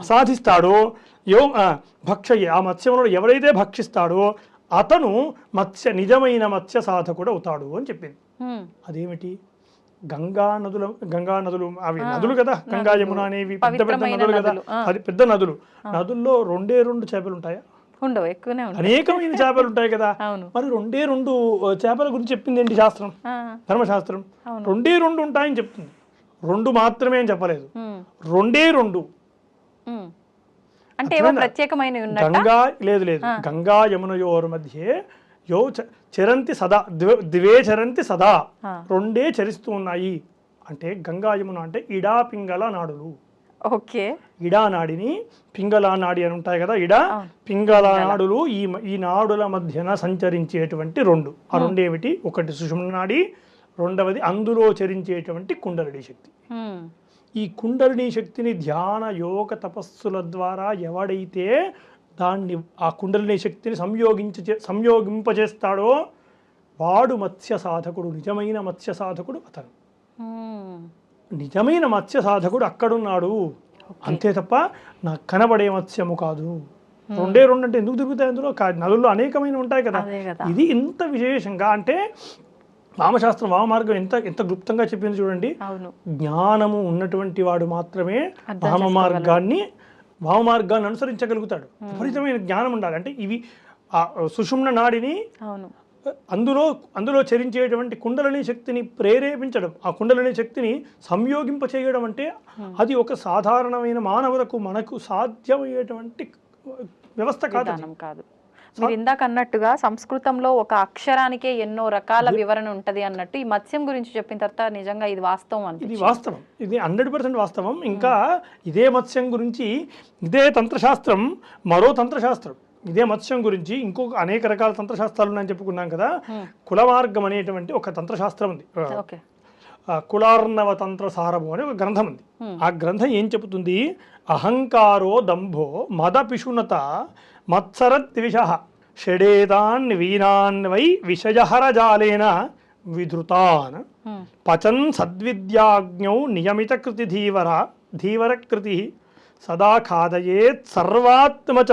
సాధిస్తాడో, ఆ మత్స్యములను ఎవరైతే భక్షిస్తాడో అతను నిజమైన మత్స్య సాధకుడు అవుతాడు అని చెప్పింది. అదేమిటి? గంగా నదులు అవి నదులు కదా, గంగా యమున అనేవి పెద్ద పెద్ద నదులు కదా, అది పెద్ద నదులు. నదుల్లో రెండే రెండు చేపలు ఉంటాయా? ఉండవు, ఎక్కువనే ఉంటాయి. అనేకమైన చేపలు ఉంటాయి కదా. మరి రెండే రెండు చేపల గురించి చెప్పింది ఏంటి శాస్త్రం? ధర్మశాస్త్రం రెండే రెండు ఉంటాయని చెప్తుంది. రెండు మాత్రమే అని చెప్పలేదు, రెండే రెండు. అంటే గంగా లేదు గంగా యమునయోర్ మధ్యే యో చరంతి సదా, దివే చరంతి సదా, రెండే చరిస్తూ ఉన్నాయి. అంటే గంగా యమున అంటే ఇడా పింగళ నాడులు. ఓకే, ఇడా నాడిని పింగళ నాడి అని ఉంటాయి కదా, ఇడా పింగళ నాడులు. ఈ నాడుల మధ్యన సంచరించేటువంటి రెండు. ఆ రెండు ఏమిటి? ఒకటి సుషుమ్న నాడి, రెండవది అందులో చరించేటువంటి కుండలిని శక్తి. ఈ కుండలిని శక్తిని ధ్యాన యోగ తపస్సుల ద్వారా ఎవడైతే దాన్ని, ఆ కుండలిని శక్తిని సంయోగింపజేస్తాడో వాడు మత్స్య సాధకుడు, నిజమైన మత్స్య సాధకుడు అతను. నిజమైన మత్స్య సాధకుడు అక్కడున్నాడు, అంతే తప్ప నాకు కనబడే మత్స్యము కాదు. రెండే రెండు అంటే ఎందుకు తిరుగుతాయి? అందులో నదుల్లో అనేకమైన ఉంటాయి కదా. ఇది ఇంత విశేషంగా అంటే వామశాస్త్రం, వామమార్గం ఎంత గుప్తంగా చెప్పింది చూడండి. జ్ఞానము ఉన్నటువంటి వాడు మాత్రమే వామమార్గాన్ని అనుసరించగలుగుతాడు. విపరీతమైన జ్ఞానం ఉండాలి. అంటే ఇవి ఆ సుషుమ్న నాడిని, అందులో చరించేటువంటి కుండలిని శక్తిని ప్రేరేపించడం, ఆ కుండలిని శక్తిని సంయోగింపచేయడం అంటే అది ఒక సాధారణమైన మానవులకు మనకు సాధ్యమయ్యేటువంటి వ్యవస్థ కాదు. మీరు ఇందాక అన్నట్టుగా సంస్కృతంలో ఒక అక్షరానికే ఎన్నో రకాల వివరణ ఉంటది అన్నట్టు ఈ మత్స్యం గురించి చెప్పిన తర్వాత నిజంగా ఇది వాస్తవం ఇది వాస్తవం, ఇది 100% వాస్తవం. ఇంకా ఇదే మత్స్యం గురించి ఇదే తంత్రశాస్త్రం, మరో తంత్రశాస్త్రం ఇదే మత్స్యం గురించి ఇంకొక అనేక రకాల తంత్రశాస్త్రాలు ఉన్నాయని చెప్పుకున్నాం కదా. కులమార్గం అనేటువంటి ఒక తంత్రశాస్త్రం ఉంది. ఓకే. కులార్ణవ తంత్ర సారము అనే ఒక గ్రంథం ఉంది. ఆ గ్రంథం ఏం చెబుతుంది? అహంకారో దంభో మద పిశునత మత్సరద్విష షడేతాన్ వీనాన్ వై విషయహర జాలేన విధృతాన్ పచన్ సద్విద్యాజ్ఞౌ నియమిత కృతి ధీవర కృతి సదా ఖాదయేత్ సర్వాత్మచ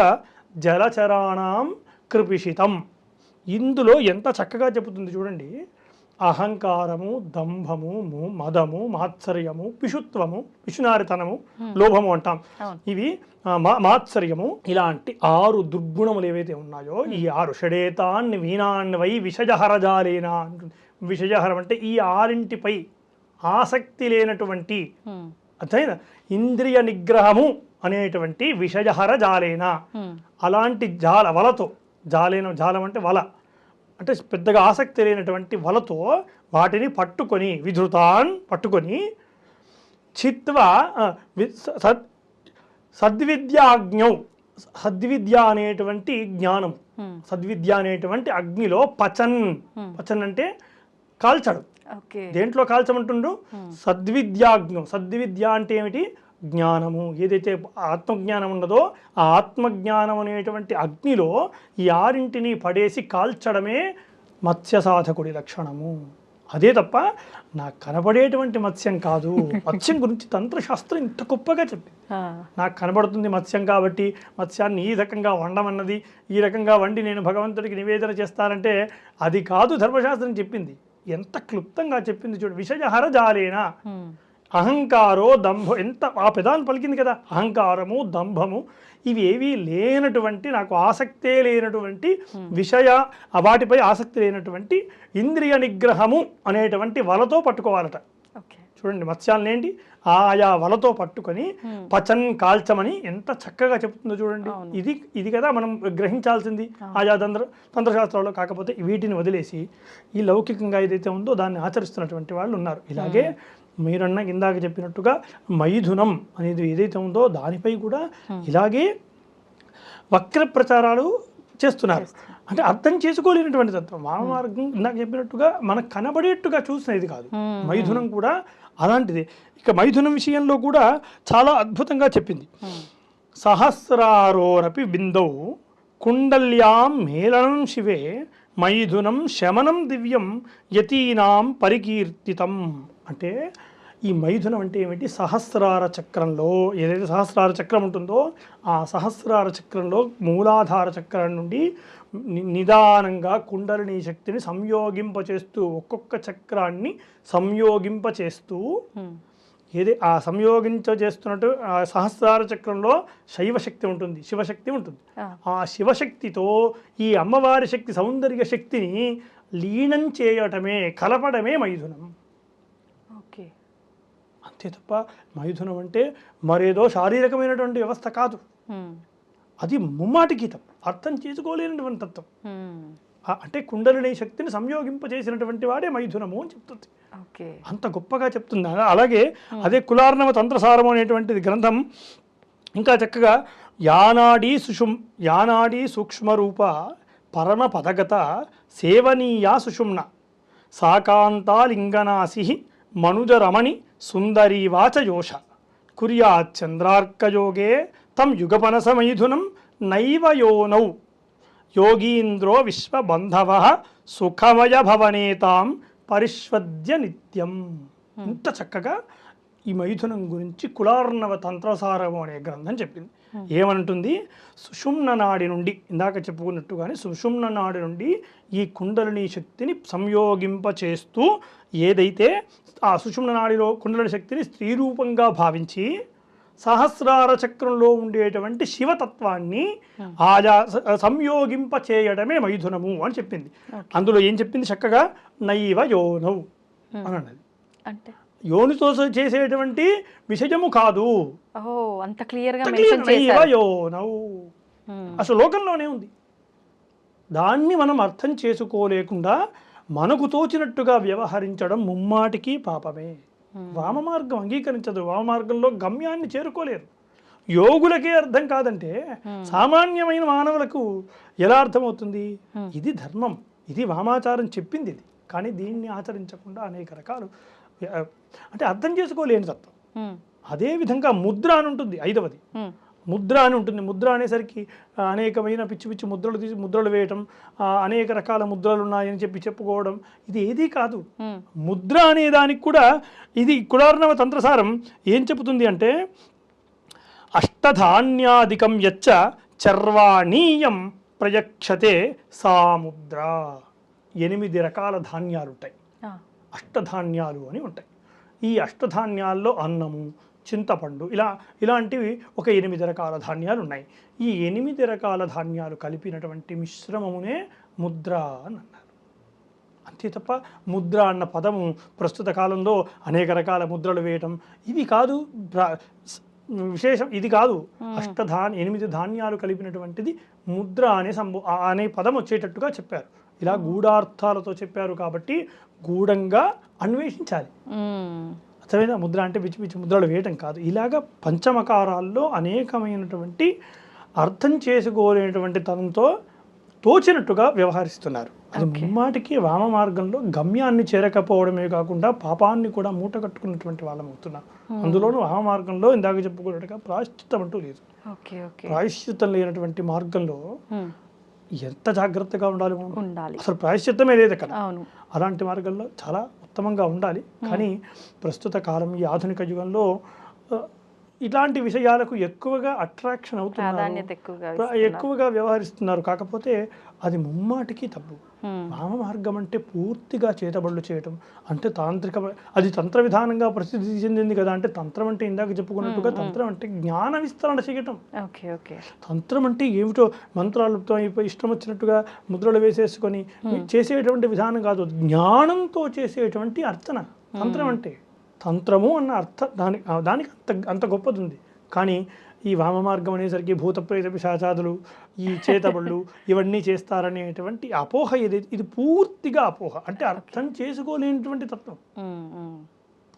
జలచరాణం కృపిషితం. ఇందులో ఎంత చక్కగా చెబుతుంది చూడండి. అహంకారము, దంభము, మదము, మాత్సర్యము, పిశుత్వము, పిశునారితనము, లోభము అంటాం. ఇవి మాత్సర్యము, ఇలాంటి 6 దుర్గుణములు ఏవైతే ఉన్నాయో ఈ 6 షడేతాన్ వీనాన్ వై విషజహరజాలేనా అంటుంది. విషజహరం అంటే ఈ 6పై ఆసక్తి లేనటువంటి అర్థమైందా ఇంద్రియ నిగ్రహము అనేటువంటి విషజహర జాలేనా, అలాంటి వలతో జాలం అంటే వల అంటే పెద్దగా ఆసక్తి లేనటువంటి వలతో వాటిని పట్టుకొని పట్టుకొని చిత్వ సద్విద్యాజ్ఞౌ సద్విద్య అనేటువంటి జ్ఞానం, సద్విద్య అనేటువంటి అగ్నిలో పచన్ అంటే కాల్చడం. దేంట్లో కాల్చమంటుండ్రు? సద్విద్యాజ్ఞం. సద్విద్య అంటే ఏమిటి? జ్ఞానము. ఏదైతే ఆత్మజ్ఞానం ఉన్నదో ఆ ఆత్మజ్ఞానం అనేటువంటి అగ్నిలో ఈ 6 పడేసి కాల్చడమే మత్స్య సాధకుడి లక్షణము. అదే తప్ప నాకు కనబడేటువంటి మత్స్యం కాదు. మత్స్యం గురించి తంత్రశాస్త్రం ఇంత గొప్పగా చెప్పింది. నాకు కనబడుతుంది మత్స్యం కాబట్టి మత్స్యాన్ని ఈ రకంగా వండమన్నది, ఈ రకంగా వండి నేను భగవంతుడికి నివేదన చేస్తానంటే అది కాదు ధర్మశాస్త్రం చెప్పింది. ఎంత క్లుప్తంగా చెప్పింది చూడు. విషయహర జాలేనా అహంకారో దంభ, ఎంత ఆ పెదాన్ని పలికింది కదా. అహంకారము, దంభము ఇవి ఏవీ లేనటువంటి, నాకు ఆసక్తే లేనటువంటి వాటిపై ఆసక్తి లేనటువంటి ఇంద్రియ నిగ్రహము అనేటువంటి వలతో పట్టుకోవాలట. చూడండి మత్స్యాలను ఏంటి ఆయా వలతో పట్టుకొని పచన్ కాల్చమని ఎంత చక్కగా చెప్తుందో చూడండి. ఇది కదా మనం గ్రహించాల్సింది ఆయా తంత్రశాస్త్రాల్లో. కాకపోతే వీటిని వదిలేసి ఈ లౌకికంగా ఏదైతే ఉందో దాన్ని ఆచరిస్తున్నటువంటి వాళ్ళు ఉన్నారు. ఇలాగే మీరన్న ఇందాక చెప్పినట్టుగా మైథునం అనేది ఏదైతే ఉందో దానిపై కూడా ఇలాగే వక్ర ప్రచారాలు చేస్తున్నారు. అంటే అర్థం చేసుకోలేనటువంటి తత్వం. వామమార్గం ఇందాక చెప్పినట్టుగా మనకు కనబడేట్టుగా చూసినది కాదు. మైథునం కూడా అలాంటిది. ఇక మైథునం విషయంలో కూడా చాలా అద్భుతంగా చెప్పింది. సహస్రారోరపి బిందౌ కుండల్యాం మేళనం శివే మైథునం శమనం దివ్యం యతీనాం పరికీర్తితం. అంటే ఈ మైథునం అంటే ఏమిటి? సహస్రార చక్రంలో ఏదైతే సహస్రార చక్రం ఉంటుందో ఆ సహస్రార చక్రంలో మూలాధార చక్రం నుండి నిదానంగా కుండలిని శక్తిని సంయోగింపచేస్తూ ఒక్కొక్క చక్రాన్ని సంయోగింపచేస్తూ ఆ సంయోగించేస్తున్నట్టు ఆ సహస్రార చక్రంలో శైవశక్తి ఉంటుంది, శివశక్తి ఉంటుంది. ఆ శివశక్తితో ఈ అమ్మవారి శక్తి సౌందర్య శక్తిని లీనం చేయటమే, కలపడమే మైథునం. అంతే తప్ప మైథునం అంటే మరేదో శారీరకమైనటువంటి వ్యవస్థ కాదు. అది ముమ్మాటికీతం, అర్థం చేసుకోలేనటువంటి తత్వం. అంటే కుండలిని శక్తిని సంయోగింపజేసినటువంటి వాడే మైథునము అని చెప్తుంది. అంత గొప్పగా చెప్తుంది. అలాగే అదే కులార్ణవ తంత్రసారము అనేటువంటిది గ్రంథం ఇంకా చక్కగా యానాడీ సూక్ష్మరూప పరమ పదగత సేవనీయా సుషుమ్న సాకాంతాలింగనాసి మనుజరమణి సుందరీవాచ యోష కుర్యాచంద్రార్కయోగే తం యుగపనసమైథునం నైవ యోనౌ యోగీంద్రో విశ్వబంధవ సుఖమయ భవనేతాం పరిష్వద్య నిత్యం. ఇంత చక్కగా ఈ మైథునం గురించి కులార్ణవ తంత్రసారము అనే గ్రంథం చెప్పింది. ఏమంటుంది? సుషుమ్న నాడి నుండి ఇందాక చెప్పుకున్నట్టుగానే సుషుమ్న నాడి నుండి ఈ కుండలిని శక్తిని సంయోగింపచేస్తూ ఏదైతే ఆ సుషుమ్న నాడిలో కుండలిని శక్తిని స్త్రీ రూపంగా భావించి సహస్రార చక్రంలో ఉండేటువంటి శివతత్వాన్ని ఆయా సంయోగింప చేయడమే మైథునము అని చెప్పింది. అందులో ఏం చెప్పింది చక్కగా? నైవ యోనౌ అని అన్నది. అంటే యోనితో చేసేటువంటి విషయము కాదు. అంత క్లియర్గా నైవ యోనౌ అసలు లోకంలోనే ఉంది. దాన్ని మనం అర్థం చేసుకోలేకుండా మనకు తోచినట్టుగా వ్యవహరించడం ముమ్మాటికి పాపమే. వామమార్గం అంగీకరించదు. వామమార్గంలో గమ్యాన్ని చేరుకోలేరు. యోగులకే అర్థం కాదంటే సామాన్యమైన మానవులకు ఎలా అర్థమవుతుంది? ఇది ధర్మం, ఇది వామాచారం చెప్పింది ఇది, కానీ దీన్ని ఆచరించకుండా అనేక రకాలు అంటే అర్థం చేసుకోలేని తత్వం. అదేవిధంగా ముద్ర అని ఉంటుంది, 5వది ముద్ర అని ఉంటుంది. ముద్ర అనేసరికి అనేకమైన పిచ్చి పిచ్చి ముద్రలు తీసి ముద్రలు వేయటం, అనేక రకాల ముద్రలు ఉన్నాయని చెప్పుకోవడం, ఇది ఏదీ కాదు. ముద్ర అనే దానికి కూడా ఇది కులార్ణవ తంత్రసారం ఏం చెబుతుంది అంటే, అష్టధాన్యాధికం యచ్చ చర్వాణీయం ప్రయక్షతే సా ముద్ర. 8 రకాల ధాన్యాలు ఉంటాయి, అష్టధాన్యాలు అని ఉంటాయి. ఈ అష్టధాన్యాల్లో అన్నము, చింతపండు, ఇలాంటివి ఒక 8 రకాల ధాన్యాలు ఉన్నాయి. ఈ 8 రకాల ధాన్యాలు కలిపినటువంటి మిశ్రమమునే ముద్ర అని అన్నారు. అంతే తప్ప ముద్ర అన్న పదము ప్రస్తుత కాలంలో అనేక రకాల ముద్రలు వేయటం ఇవి కాదు విశేషం, ఇది కాదు. 8 ధాన్యాలు కలిపినటువంటిది ముద్ర అనే పదం వచ్చేటట్టుగా చెప్పారు. ఇలా గూఢార్థాలతో చెప్పారు కాబట్టి గూఢంగా అన్వేషించాలి. అర్థమైనా? ముద్ర అంటే పిచ్చి పిచ్చి ముద్రలు వేయటం కాదు. ఇలాగ పంచమకారాల్లో అనేకమైనటువంటి అర్థం చేసుకోలేనటువంటి తనంతో తోచినట్టుగా వ్యవహరిస్తున్నారు. అది ముమ్మాటికి వామ మార్గంలో గమ్యాన్ని చేరకపోవడమే కాకుండా పాపాన్ని కూడా మూట కట్టుకున్నటువంటి వాళ్ళం అవుతున్నాం. అందులోనూ వామ మార్గంలో ఇందాక చెప్పుకున్నట్టుగా ప్రాయశ్చిత్తం అంటూ లేదు. ప్రాయశ్చిత్తం లేనటువంటి మార్గంలో ఎంత జాగ్రత్తగా ఉండాలి. అసలు ప్రాయశ్చిత్తమే లేదు అక్కడ. అలాంటి మార్గంలో చాలా ఉత్తమంగా ఉండాలి. కానీ ప్రస్తుత కాలం, ఈ ఆధునిక యుగంలో ఇలాంటి విషయాలకు ఎక్కువగా అట్రాక్షన్ అవుతున్నారు, ఎక్కువగా వ్యవహరిస్తున్నారు. కాకపోతే అది ముమ్మాటికి తప్పు. వామ మార్గం అంటే పూర్తిగా చేతబడులు చేయటం, అంటే తాంత్రిక, అది తంత్ర విధానంగా ప్రసిద్ధి చెందింది కదా. అంటే తంత్రం అంటే ఇందాక చెప్పుకున్నట్టుగా తంత్రం అంటే జ్ఞాన విస్తరణ చేయటం. తంత్రం అంటే ఏమిటో మంత్రాలతో ఇష్టం వచ్చినట్టుగా ముద్రలు వేసేసుకొని చేసేటువంటి విధానం కాదు, జ్ఞానంతో చేసేటువంటి అర్చన తంత్రం అంటే. తంత్రము అన్న అర్థం దానికి అంత గొప్పది ఉంది. కానీ ఈ వామ మార్గం అనేసరికి భూత ప్రేత పిశాచాదులు, ఈ చేతబళ్ళు ఇవన్నీ చేస్తారనేటువంటి అపోహ ఇది పూర్తిగా అపోహ. అంటే అర్థం చేసుకోలేనటువంటి తత్వం.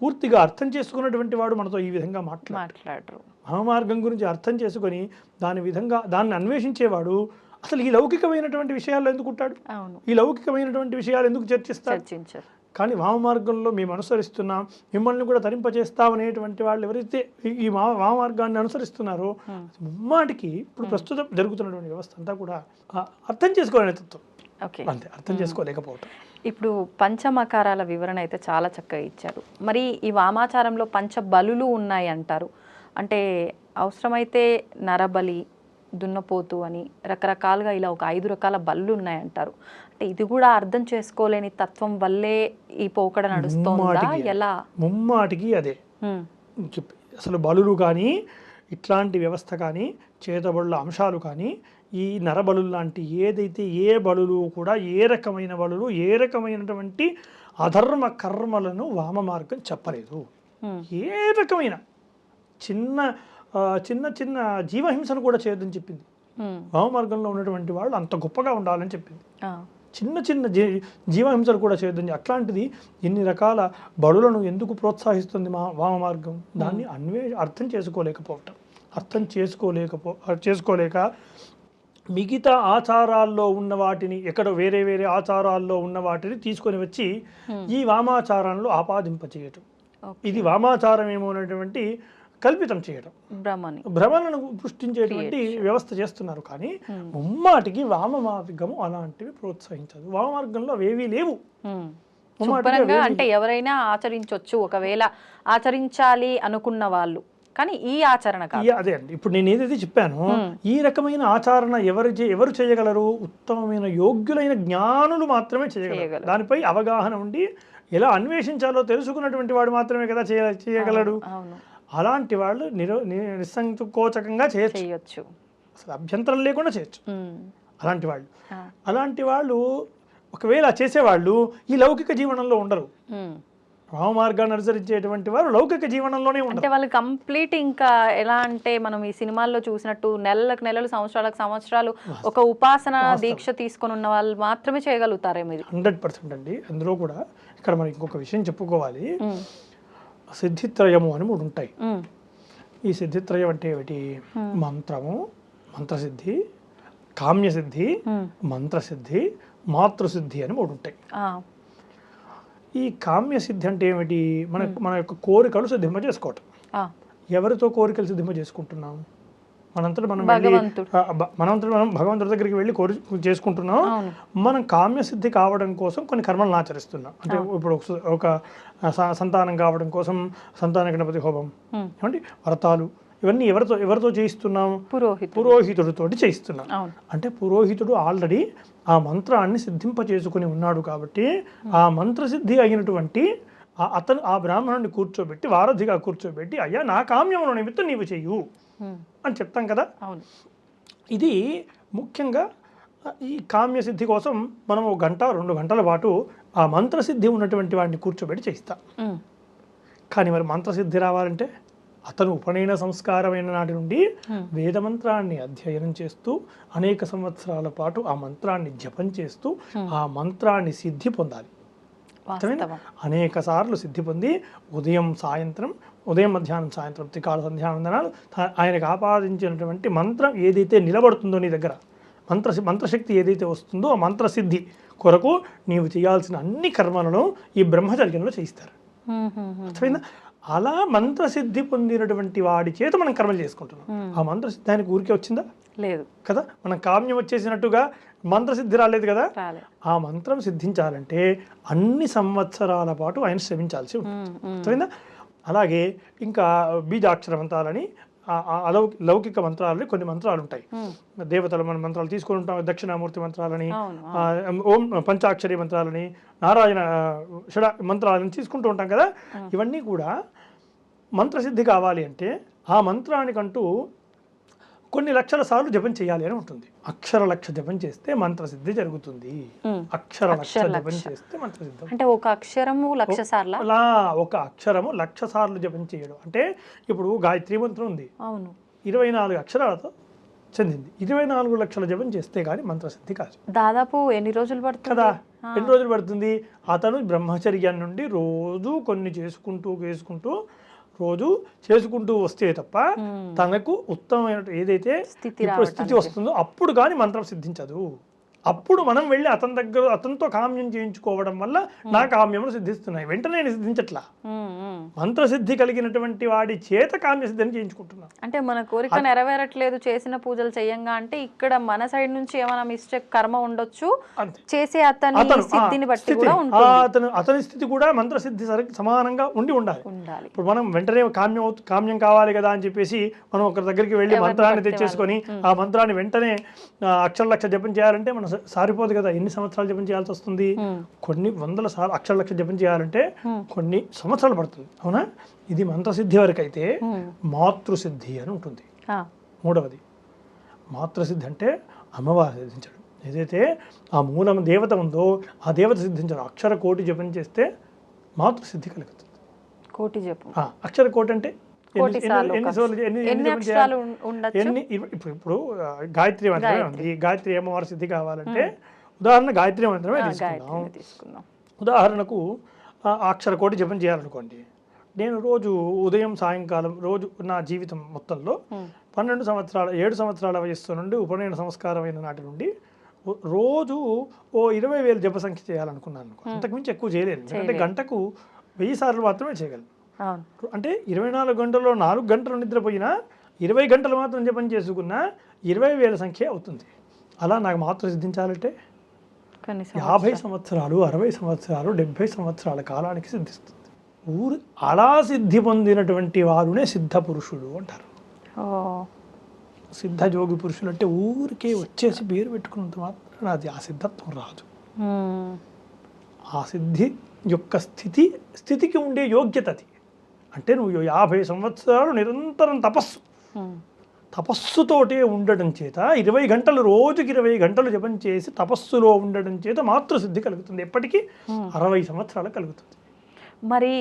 పూర్తిగా అర్థం చేసుకున్నటువంటి వాడు మనతో ఈ విధంగా మాట్లాడరు. వామ మార్గం గురించి అర్థం చేసుకొని దాన్ని అన్వేషించేవాడు అసలు ఈ లౌకికమైనటువంటి విషయాల్లో ఎందుకు ఉంటాడు? ఈ లౌకికమైనటువంటి విషయాలు ఎందుకు చర్చిస్తారు? కానీ వామ మార్గంలో మేము అనుసరిస్తున్నాం, మిమ్మల్ని కూడా తరింపచేస్తామనేటువంటి వాళ్ళు ఎవరైతే ఈ వామ మార్గాన్ని అనుసరిస్తున్నారో ముమ్మాటికి ఇప్పుడు ప్రస్తుతం జరుగుతున్నటువంటి వ్యవస్థ అంతా కూడా అర్థం చేసుకోలేని తత్వం. అంతే, అర్థం చేసుకోలేకపోవటం. ఇప్పుడు పంచమకారాల వివరణ అయితే చాలా చక్కగా ఇచ్చారు. మరి ఈ వామాచారంలో పంచబలులు ఉన్నాయి అంటారు. అంటే అవసరమైతే నరబలి, దున్నపోతు అని రకరకాలుగా ఇలా ఒక 5 రకాల బలులు ఉన్నాయంటారు. అంటే ఇది కూడా అర్థం చేసుకోలేని తత్వం వల్లే ఈ పోకడ నడుస్తోందా? ఎలా? ముమ్మాటికి అదే. అసలు బలులు కానీ ఇట్లాంటి వ్యవస్థ కానీ చేతబడుల అంశాలు కానీ ఈ నరబలు లాంటి ఏదైతే ఏ బలులు కూడా ఏ రకమైన బలులు, ఏ రకమైనటువంటి అధర్మ కర్మలను వామ మార్గం చెప్పలేదు. ఏ రకమైన చిన్న చిన్న జీవహింసను కూడా చేయొద్దని చెప్పింది. వామ మార్గంలో ఉన్నటువంటి వాళ్ళు అంత గొప్పగా ఉండాలని చెప్పింది. చిన్న చిన్న జీవహింసలు కూడా చేయొద్దని. అట్లాంటిది ఎన్ని రకాల బడులను ఎందుకు ప్రోత్సహిస్తుంది వామ మార్గం? దాన్ని అర్థం చేసుకోలేక మిగతా ఆచారాల్లో ఉన్న వాటిని, ఎక్కడో వేరే వేరే ఆచారాల్లో ఉన్న వాటిని తీసుకొని వచ్చి ఈ వామాచారంలో ఆపాదింపచేయటం, ఇది వామాచారం ఏమో అనేటువంటి కల్పితం చేయడం, భ్రమలను సృష్టించేటువంటి వ్యవస్థ చేస్తున్నారు. కానీ ముమ్మాటికి వామ మార్గము అలాంటివి ప్రోత్సహించదు. వామ మార్గంలో అవేవీ లేవు. అంటే ఎవరైనా ఆచరించవచ్చు, ఒకవేళ ఆచరించాలి అనుకున్న వాళ్ళు, కానీ ఈ ఆచరణ అదే అండి. ఇప్పుడు నేను ఏదైతే చెప్పానో ఈ రకమైన ఆచరణ ఎవరు చేయగలరు? ఉత్తమమైన యోగ్యులైన జ్ఞానులు మాత్రమే చేయగలరు. దానిపై అవగాహన ఉండి ఎలా అన్వేషించాలో తెలుసుకున్నటువంటి వాడు మాత్రమే కదా చేయగలడు. అలాంటి వాళ్ళు నిస్సంకోచకంగా చేయొచ్చు, అసలు అభ్యంతరం లేకుండా చేయొచ్చు. అలాంటి వాళ్ళు ఒకవేళ చేసేవాళ్ళు ఈ లౌకిక జీవనంలో ఉండరు. వామ మార్గాన్ని అనుసరించేటువంటి వారు లౌకిక జీవనంలోనే ఉంటారు. అంటే వాళ్ళు కంప్లీట్ ఇంకా ఎలా అంటే మనం ఈ సినిమాల్లో చూసినట్టు నెలలు సంవత్సరాలు ఒక ఉపాసన దీక్ష తీసుకొని ఉన్న వాళ్ళు మాత్రమే చేయగలుగుతారేమో. 100% అండి. అందులో కూడా ఇక్కడ మనం ఇంకొక విషయం చెప్పుకోవాలి. సిద్ధిత్రయము అని 3 ఉంటాయి. ఈ సిద్ధిత్రయం అంటే ఏమిటి? మంత్రము, మంత్రసిద్ధి, కామ్యసిద్ధి, మంత్రసిద్ధి, మాతృసిద్ధి అని 3 ఉంటాయి. ఈ కామ్యసిద్ధి అంటే ఏమిటి? మన యొక్క కోరికలు సిద్ధింప చేసుకోవటం. ఎవరితో కోరికలు సిద్ధింప చేసుకుంటున్నాం? మనంతట మనం భగవంతుడి దగ్గరికి వెళ్ళి చేసుకుంటున్నాం. మనం కామ్యసిద్ధి కావడం కోసం కొన్ని కర్మలను ఆచరిస్తున్నాం. అంటే ఇప్పుడు ఒక సంతానం కావడం కోసం సంతాన గణపతి హోమం, ఏమంటే వ్రతాలు, ఇవన్నీ ఎవరితో చేయిస్తున్నాం? పురోహితుడితోటి చేయిస్తున్నాం. అంటే పురోహితుడు ఆల్రెడీ ఆ మంత్రాన్ని సిద్ధింప చేసుకుని ఉన్నాడు కాబట్టి ఆ మంత్రసిద్ధి అయినటువంటి ఆ బ్రాహ్మణుడిని కూర్చోబెట్టి, వారధిగా కూర్చోబెట్టి, అయ్యా నా కామ్యముల నిమిత్తం నీవు చెయ్యు అని చెప్తాం కదా. ఇది ముఖ్యంగా ఈ కామ్యసిద్ధి కోసం మనం 1 గంట 2 గంటల పాటు ఆ మంత్రసిద్ధి ఉన్నటువంటి వాడిని కూర్చోబెట్టి చేయిస్తాం. కానీ మరి మంత్రసిద్ధి రావాలంటే అతను ఉపనయన సంస్కారమైన నాటి నుండి వేదమంత్రాన్ని అధ్యయనం చేస్తూ అనేక సంవత్సరాల పాటు ఆ మంత్రాన్ని జపం చేస్తూ ఆ మంత్రాన్ని సిద్ధి పొందాలి. అనేక సార్లు సిద్ధి పొంది ఉదయం మధ్యాహ్నం సాయంత్రం త్రికాల సంధ్యావందనాలు ఆయనకు ఆపాదించినటువంటి మంత్రం ఏదైతే నిలబడుతుందో నీ దగ్గర, మంత్రశక్తి ఏదైతే వస్తుందో ఆ మంత్రసిద్ధి కొరకు నీవు చేయాల్సిన అన్ని కర్మలను ఈ బ్రహ్మచర్యంలో చేయిస్తారు. అర్థమైందా? అలా మంత్రసిద్ధి పొందినటువంటి వాడి చేత మనం కర్మలు చేసుకుంటున్నాం. ఆ మంత్రసిద్ధి ఆయనకు ఊరికే వచ్చిందా? లేదు కదా. మనం కామ్యం వచ్చేసినట్టుగా మంత్రసిద్ధి రాలేదు కదా. ఆ మంత్రం సిద్ధించాలంటే అన్ని సంవత్సరాల పాటు ఆయన శ్రమించాల్సి ఉంటుంది. అలాగే ఇంకా బీజాక్షర మంత్రాలని, లౌకిక మంత్రాలని కొన్ని మంత్రాలు ఉంటాయి. దేవతల మంత్రాలు తీసుకొని ఉంటాం, దక్షిణామూర్తి మంత్రాలని, ఓం పంచాక్షరి మంత్రాలని, నారాయణ షడ మంత్రాలని తీసుకుంటూ ఉంటాం కదా. ఇవన్నీ కూడా మంత్రసిద్ధి కావాలి అంటే ఆ మంత్రానికంటూ కొన్ని లక్షల సార్లు జపం చేయాలి అని ఉంటుంది. అక్షర లక్ష జపం చేస్తే మంత్రసిద్ధి జరుగుతుంది. అక్షర లక్ష జపం చేస్తే మంత్రసిద్ధి. అంటే ఒక అక్షరము 1,00,000 సార్లు, అలా ఒక అక్షరము 1,00,000 సార్లు జపం చేయడం. అంటే ఇప్పుడు గాయత్రి మంత్రం ఉంది, 24 అక్షరాలతో చెందింది. 24 లక్షల జపం చేస్తే కానీ మంత్రసిద్ధి కాదు. దాదాపు ఎన్ని రోజులు పడుతుంది కదా? ఎన్ని రోజులు పడుతుంది? అతను బ్రహ్మచర్యం నుండి రోజు కొన్ని చేసుకుంటూ రోజు చేసుకుంటూ వస్తే తప్ప తనకు ఉత్తమమైన ఏదైతే స్థితి వస్తుందో అప్పుడు కానీ మంత్రం సిద్ధించదు. అప్పుడు మనం వెళ్ళి అతనితో కామ్యం చేయించుకోవడం వల్ల నా కామ్యములు సిద్ధిస్తున్నాయి. వెంటనే సిద్ధించట్లా. మంత్రసిద్ధి కలిగినటువంటి వాడి చేత కామ్యసిద్ధిని చేయించుకుంటున్నాం. అంటే మన కోరిక నెరవేరట్లేదు చేసిన పూజలు చేయంగా అంటే ఇక్కడ మన సైడ్ నుంచి ఏమైనా మిస్టేక్ కర్మ ఉండొచ్చు, చేసే అతని సిద్ధిని బట్టి కూడా ఉంటుంది. అతని స్థితి కూడా మంత్రసిద్ధి సమానంగా ఉండాలి. ఇప్పుడు మనం వెంటనే కామ్యం కావాలి కదా అని చెప్పేసి మనం ఒకరి దగ్గరికి వెళ్ళి మంత్రాన్ని తెచ్చేసుకొని ఆ మంత్రాన్ని వెంటనే అక్షర లక్ష జపం చేయాలంటే మనం సారిపోదు కదా. ఎన్ని సంవత్సరాలు జపం చేయాల్సి వస్తుంది? కొన్ని 100 సార్లు అక్షర లక్ష జపం చేయాలంటే కొన్ని సంవత్సరాలు పడుతుంది. అవునా? ఇది మంత్రసిద్ధి వరకు అయితే మాతృసిద్ధి అని ఉంటుంది. 3వది మాతృసిద్ధి అంటే అమ్మవారు సిద్ధించడం. ఏదైతే ఆ మూలం దేవత ఉందో ఆ దేవత సిద్ధించడం. అక్షర కోటి జపం చేస్తే మాతృసిద్ధి కలుగుతుంది. కోటి జపం, అక్షర కోటి అంటే ఇప్పుడు గాయత్రి మంత్రమే ఉంది. గాయత్రి అమ్మవారి సిద్ధి కావాలంటే ఉదాహరణ గాయత్రి మంత్రమే తీసుకుందాం. ఉదాహరణకు అక్షర కోటి జపం చేయాలనుకోండి. నేను రోజు ఉదయం సాయంకాలం రోజు నా జీవితం మొత్తంలో 7 సంవత్సరాల వయస్సు నుండి ఉపనయన సంస్కారమైన నాటి నుండి రోజు 20,000 జప సంఖ్య చేయాలనుకున్నాను. అంతకుమించి ఎక్కువ చేయలేను. ఎందుకంటే గంటకు 1000 సార్లు మాత్రమే చేయగలను. అంటే 24 గంటల్లో 4 గంటలు నిద్రపోయినా 20 గంటలు మాత్రం జపం చేసుకున్నా 20,000 సంఖ్య అవుతుంది. అలా నాకు మాత్రం సిద్ధించాలంటే 50 సంవత్సరాలు 60 సంవత్సరాలు 70 సంవత్సరాల కాలానికి సిద్ధిస్తుంది. అలా సిద్ధి పొందినటువంటి వారునే సిద్ధ పురుషుడు అంటారు. సిద్ధ జోగి పురుషులు అంటే ఊరికే వచ్చేసి పేరు పెట్టుకున్నంత మాత్రం అది ఆ సిద్ధత్వం రాదు. ఆ సిద్ధి యొక్క స్థితికి ఉండే యోగ్యత అది. అంటే నువ్వు 50 సంవత్సరాలు నిరంతరం తపస్సుతోటే ఉండడం చేత 20 గంటలు రోజుకి 20 గంటలు జపం చేసి తపస్సులో ఉండడం చేత మాతృసిద్ధి కలుగుతుంది. ఎప్పటికీ 60 సంవత్సరాలు కలుగుతుంది. మరి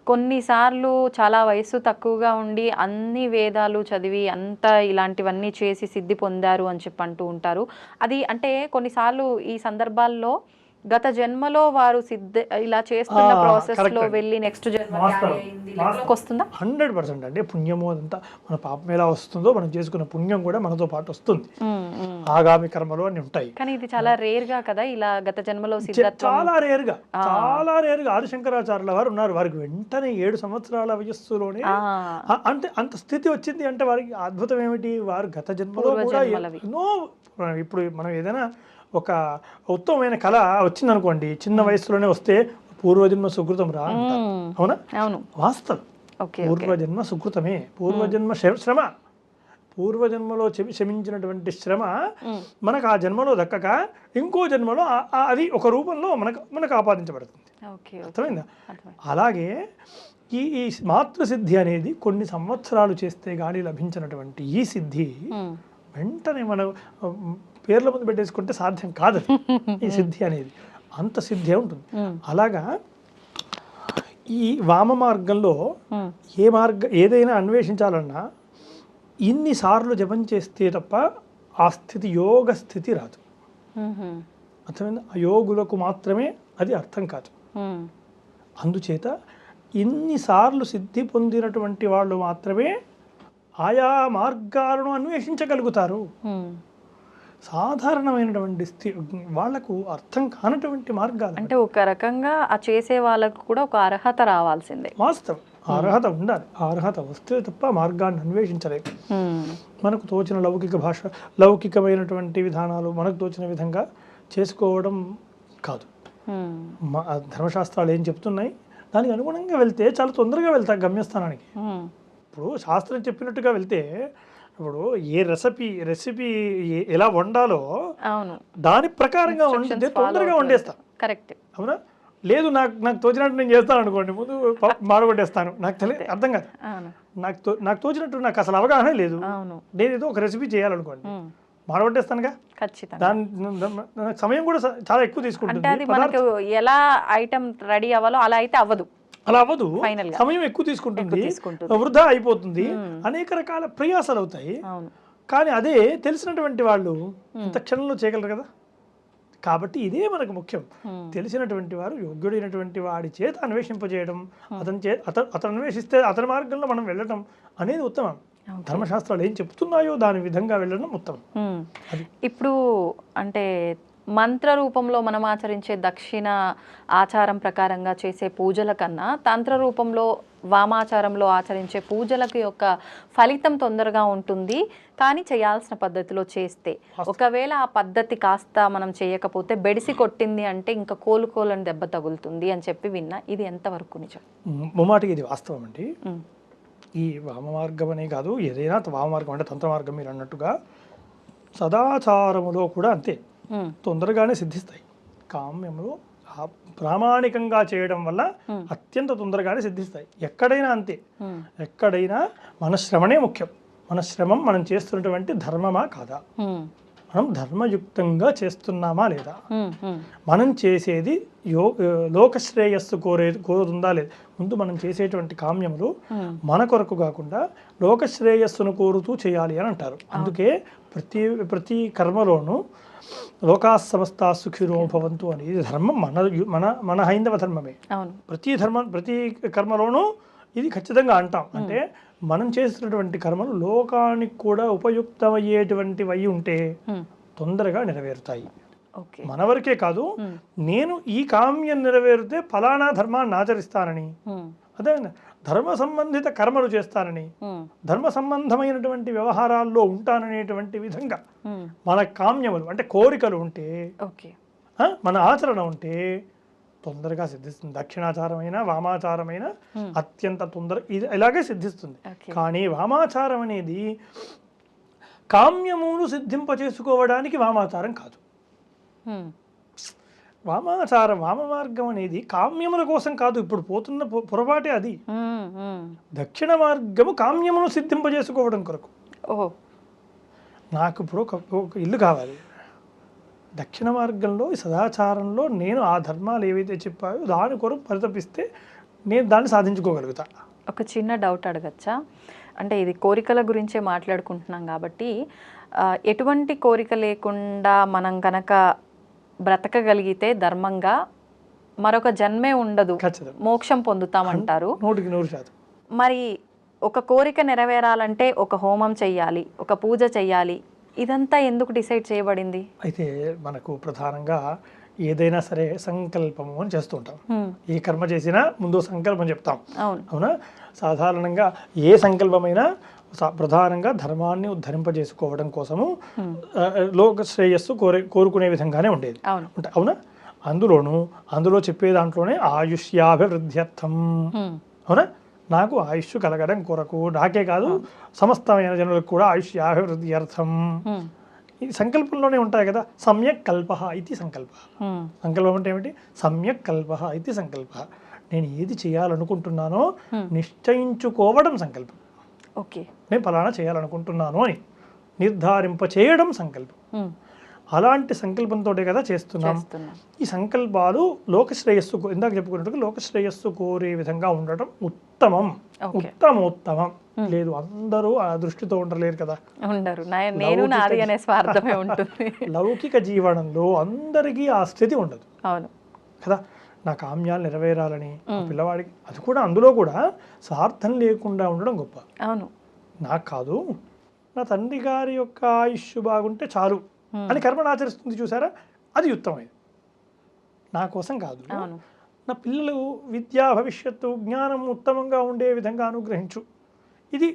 కొన్నిసార్లు చాలా వయస్సు తక్కువగా ఉండి అన్ని వేదాలు చదివి అంతా ఇలాంటివన్నీ చేసి సిద్ధి పొందారు అని చెప్పి అంటూ ఉంటారు. అది అంటే కొన్నిసార్లు ఈ సందర్భాల్లో గత జన్మలో వారు ఇలా చేస్తున్న ప్రాసెస్ లో correct. వెళ్ళి నెక్స్ట్ జన్మ వాస్తవం. వస్తుందా? 100% అండి. పుణ్యము అదంతా మన పాపం ఎలా వస్తుందో మనం చేసుకున్న పుణ్యం కూడా మనతో పాటు వస్తుంది. ఆగామి కర్మలు అని ఉంటాయి. కానీ ఇది చాలా రేర్ గా కదా ఇలా గత జన్మలో సిద్ధత్వం. చాలా రేరుగా ఆదిశంకరాచార్యుల వారు ఉన్నారు. వారికి వెంటనే 7 సంవత్సరాల వయస్సులోనే అంటే అంత స్థితి వచ్చింది అంటే వారికి అద్భుతం ఏమిటి, వారు గత జన్మలో కూడా ఎన్నో, ఇప్పుడు మనం ఏదైనా ఒక ఉత్తమమైన కళ వచ్చింది అనుకోండి, చిన్న వయసులోనే వస్తే పూర్వజన్మ సుకృతం రా అంటారు. అవునా? అవును, వాస్తవం. పూర్వజన్మ సుకృతమే, పూర్వజన్మ శ్రమ, పూర్వజన్మలో క్షమించినటువంటి శ్రమ మనకు ఆ జన్మలో దక్కక ఇంకో జన్మలో అది ఒక రూపంలో మనకు ఆపాదించబడుతుంది. అర్థమైందా? అలాగే ఈ మాతృసిద్ధి అనేది కొన్ని సంవత్సరాలు చేస్తే గానీ లభించినటువంటి ఈ సిద్ధి వెంటనే మన పేర్ల ముందు పెట్టేసుకుంటే సాధ్యం కాదు. ఈ సిద్ధి అనేది అంత సిద్ధి ఉంటుంది. అలాగా ఈ వామ మార్గంలో ఏదైనా అన్వేషించాలన్నా ఇన్నిసార్లు జపం చేస్తే తప్ప ఆ స్థితి యోగ స్థితి రాదు. అర్థమైంది? ఆ యోగులకు మాత్రమే అది అర్థం కాదు. అందుచేత ఇన్నిసార్లు సిద్ధి పొందినటువంటి వాళ్ళు మాత్రమే ఆయా మార్గాలను అన్వేషించగలుగుతారు. సాధారణమైనటువంటి వాళ్లకు అర్థం కానటువంటి మార్గాలు అంటే ఒక రకంగా ఆ చేసే వాళ్ళకు కూడా ఒక అర్హత రావాల్సిందే. వాస్తవం, అర్హత ఉండాలి. అర్హత వస్తే తప్ప మార్గాన్ని అన్వేషించలేదు. మనకు తోచిన లౌకికమైనటువంటి విధానాలు మనకు తోచిన విధంగా చేసుకోవడం కాదు. ధర్మశాస్త్రాలు ఏం చెప్తున్నాయి దానికి అనుగుణంగా వెళ్తే చాలా తొందరగా వెళ్తాం గమ్యస్థానానికి. ఇప్పుడు శాస్త్రం చెప్పినట్టుగా వెళ్తే, ఇప్పుడు ఏ రెసిపీ ఎలా వండాలో దాని ప్రకారంగా వండితే తొందరగా వండేస్తాం. కరెక్ట్. అవునా? లేదు నాకు తోచినట్టు నేను చేస్తాను అనుకోండి, ముందు మాడగొట్టేస్తాను. నాకు అర్థం కాదు. నాకు తోచినట్టు నాకు అసలు అవగాహన లేదు. నేను ఏదో ఒక రెసిపీ చేయాలనుకోండి, మాడగొట్టేస్తానుగా. దాని సమయం కూడా చాలా ఎక్కువ తీసుకుంటుంది. ఎలా ఐటమ్ రెడీ అవ్వాలో అలా అయితే అవ్వదు. అలా అవ్వదు, సమయం ఎక్కువ తీసుకుంటుంది, వృధా అయిపోతుంది, అనేక రకాల ప్రయాసాలు అవుతాయి. కానీ అదే తెలిసినటువంటి వాళ్ళు ఇంత క్షణంలో చేయగలరు కదా. కాబట్టి ఇదే మనకు ముఖ్యం. తెలిసినటువంటి వారు యోగ్యుడైనటువంటి వాడి చేత అన్వేషింపజేయడం, అతను అన్వేషిస్తే అతని మార్గంలో మనం వెళ్ళడం అనేది ఉత్తమం. ధర్మశాస్త్రాలు ఏం చెప్తున్నాయో దాని విధంగా వెళ్ళడం ఉత్తమం. ఇప్పుడు అంటే మంత్ర రూపంలో మనం ఆచరించే దక్షిణ ఆచారం ప్రకారంగా చేసే పూజల కన్నా తంత్ర రూపంలో వామాచారంలో ఆచరించే పూజలకు యొక్క ఫలితం తొందరగా ఉంటుంది. కానీ చేయాల్సిన పద్ధతిలో చేస్తే, ఒకవేళ ఆ పద్ధతి కాస్త మనం చేయకపోతే బెడిసి కొట్టింది అంటే ఇంకా కోలుకోలని దెబ్బ తగులుతుంది అని చెప్పి విన్నా. ఇది ఎంతవరకు నిజం? ముమ్మాటికి ఇది వాస్తవం అండి. ఈ వామ మార్గం అనే కాదు, ఏదైనా వామ మార్గం అంటే తంత్ర మార్గం మీరు అన్నట్టుగా సదాచారములో కూడా అంతే, తొందరగానే సిద్ధిస్తాయి. కామ్యములు ప్రామాణికంగా చేయడం వల్ల అత్యంత తొందరగానే సిద్ధిస్తాయి. ఎక్కడైనా అంతే. ఎక్కడైనా మన శ్రమనే ముఖ్యం. మన శ్రమం మనం చేస్తున్నటువంటి ధర్మమా కాదా, మనం ధర్మయుక్తంగా చేస్తున్నామా లేదా, మనం చేసేది లోకశ్రేయస్సు కోరుతుందా లేదా. ముందు మనం చేసేటువంటి కామ్యములు మన కొరకు కాకుండా లోకశ్రేయస్సును కోరుతూ చేయాలి అని అంటారు. అందుకే ప్రతి కర్మలోనూ లోకా సమస్తా సుఖినో భవంతు అనేది ధర్మం మన హైందవ ధర్మమే. ప్రతి కర్మలోనూ ఇది ఖచ్చితంగా అంటాం. అంటే మనం చేస్తున్నటువంటి కర్మలు లోకానికి కూడా ఉపయుక్తమయ్యేటువంటివి ఉంటే తొందరగా నెరవేరుతాయి. మన వరకే కాదు, నేను ఈ కామ్యం నెరవేరితే ఫలానా ధర్మాన్ని ఆచరిస్తానని, అదే ధర్మ సంబంధిత కర్మలు చేస్తానని, ధర్మ సంబంధమైనటువంటి వ్యవహారాల్లో ఉంటాననేటువంటి విధంగా మన కామ్యములు అంటే కోరికలు ఉంటే, మన ఆచరణ ఉంటే తొందరగా సిద్ధిస్తుంది. దక్షిణాచారమైన వామాచారమైన అత్యంత ఇది ఇలాగే సిద్ధిస్తుంది. కానీ వామాచారం అనేది కామ్యమును సిద్ధింపచేసుకోవడానికి వామాచారం కాదు. వామ మార్గం అనేది కామ్యముల కోసం కాదు. ఇప్పుడు పోతున్న పొరపాటే అది. దక్షిణ మార్గము కామ్యమును సిద్ధింపజేసుకోవడం కొరకు. నాకు ఇప్పుడు ఒక ఇల్లు కావాలి. దక్షిణ మార్గంలో సదాచారంలో నేను ఆ ధర్మాలు ఏవైతే చెప్పాయో దాని కొరకు పరితపిస్తే నేను దాన్ని సాధించుకోగలుగుతా. ఒక చిన్న డౌట్ అడగచ్చా? అంటే ఇది కోరికల గురించే మాట్లాడుకుంటున్నాం కాబట్టి, ఎటువంటి కోరిక లేకుండా మనం కనుక బ్రతకగలిగితే ధర్మంగా మరొక జన్మే ఉండదు, ఖచ్చితంగా మోక్షం పొందుతామంటారు. 100% మరి ఒక కోరిక నెరవేరాలంటే ఒక హోమం చెయ్యాలి, ఒక పూజ చెయ్యాలి, ఇదంతా ఎందుకు డిసైడ్ చేయబడింది? అయితే మనకు ప్రధానంగా ఏదైనా సరే సంకల్పము అని చేస్తుంటాం. ఏ కర్మ చేసినా ముందు సంకల్పం చెప్తాం, అవునా? సాధారణంగా ఏ సంకల్పమైనా ప్రధానంగా ధర్మాన్ని ఉద్ధరింపజేసుకోవడం కోసము లోక శ్రేయస్సు కోరుకునే విధంగానే ఉండేది, అవునా? అందులో చెప్పే దాంట్లోనే ఆయుష్యాభివృద్ధ్యర్థం, అవునా? నాకు ఆయుష్ కలగడం కొరకు, నాకే కాదు సమస్తమైన జనులకు కూడా ఆయుష్యాభివృద్ధి అర్థం ఈ సంకల్పంలోనే ఉంటాయి కదా. సమ్యక్ కల్ప ఇది సంకల్ప. సంకల్పం అంటే ఏమిటి? సమ్యక్ కల్ప ఇది సంకల్ప. నేను ఏది చేయాలనుకుంటున్నానో నిశ్చయించుకోవడం సంకల్పం. ఓకే, నేను ఫలానా చేయాలనుకుంటున్నాను అని నిర్ధారింప చేయడం సంకల్పం. అలాంటి సంకల్పంతో కదా చేస్తున్నాం. ఈ సంకల్పాలు లోకశ్రేయస్సు, ఇందాక చెప్పుకున్నట్టుగా లోకశ్రేయస్సు కోరే విధంగా ఉండటం ఉత్తమం. ఉత్తమోత్తమం లేదు, అందరూ ఆ దృష్టితో ఉండలేరు కదా, ఉండరు. నేను నాది అనే స్వార్థమే ఉంటుంది. లౌకిక జీవనంలో అందరికీ ఆ స్థితి ఉండదు, అవును కదా. నా కామ్యాలు నెరవేరాలని పిల్లవాడికి, అది కూడా అందులో కూడా స్వార్థం లేకుండా ఉండడం గొప్ప. అవును, నాకు కాదు, నా తండ్రి గారి యొక్క ఆయుష్ బాగుంటే చాలు అని కర్మను ఆచరిస్తుంది చూసారా, అది ఉత్తమమైనది. నా కోసం కాదు, నా పిల్లలు విద్యా భవిష్యత్తు జ్ఞానం ఉత్తమంగా ఉండే విధంగా అనుగ్రహించు, ఇది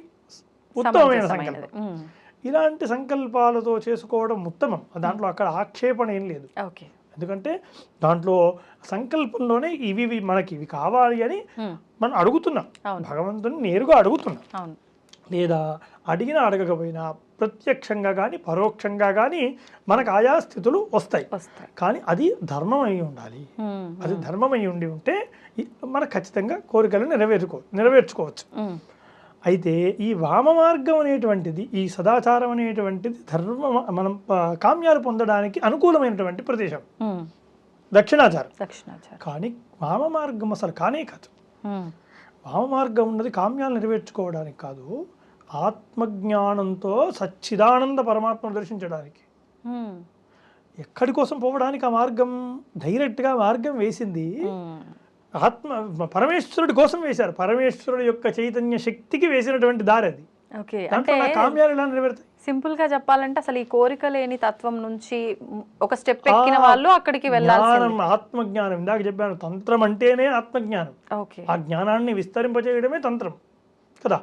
ఉత్తమమైన సంకల్పం. ఇలాంటి సంకల్పాలతో చేసుకోవడం ఉత్తమం. దాంట్లో అక్కడ ఆక్షేపణ ఏం లేదు. ఎందుకంటే దాంట్లో సంకల్పంలోనే ఇవి మనకి ఇవి కావాలి అని మనం అడుగుతున్నాం, భగవంతుని నేరుగా అడుగుతున్నాం. లేదా అడిగినా అడగకపోయినా ప్రత్యక్షంగా కానీ పరోక్షంగా కానీ మనకు ఆయా స్థితులు వస్తాయి. కానీ అది ధర్మం అయి ఉండాలి. అది ధర్మం అయి ఉంటే మనకు ఖచ్చితంగా కోరికలను నెరవేర్చుకోవచ్చు. అయితే ఈ వామ మార్గం అనేటువంటిది, ఈ సదాచారం అనేటువంటిది మనం కామ్యాలు పొందడానికి అనుకూలమైనటువంటి ప్రదేశం, దక్షిణాచారం. కానీ వామ మార్గం అసలు కానే కాదు. వామ మార్గం ఉన్నది కామ్యాలు నెరవేర్చుకోవడానికి కాదు, ఆత్మజ్ఞానంతో సచ్చిదానంద పరమాత్మను దర్శించడానికి. ఎక్కడి కోసం పోవడానికి ఆ మార్గం? డైరెక్ట్గా మార్గం వేసింది పరమేశ్వరుడి కోసం వేశారు. పరమేశ్వరుడు యొక్క చైతన్య శక్తికి వేసినటువంటి దారి అది. కామ్యాలు ఎలా నెరవేరుతాయి? సింపుల్ గా చెప్పాలంటే అసలు ఈ కోరిక లేని తత్వం నుంచి ఒక స్టెప్ ఎక్కిన వాళ్ళు అక్కడికి వెళ్ళాలి. ఆత్మజ్ఞానం, ఇందాక చెప్పాను, తంత్రం అంటేనే ఆత్మజ్ఞానం. ఆ జ్ఞానాన్ని విస్తరింపజేయడమే తంత్రం కదా.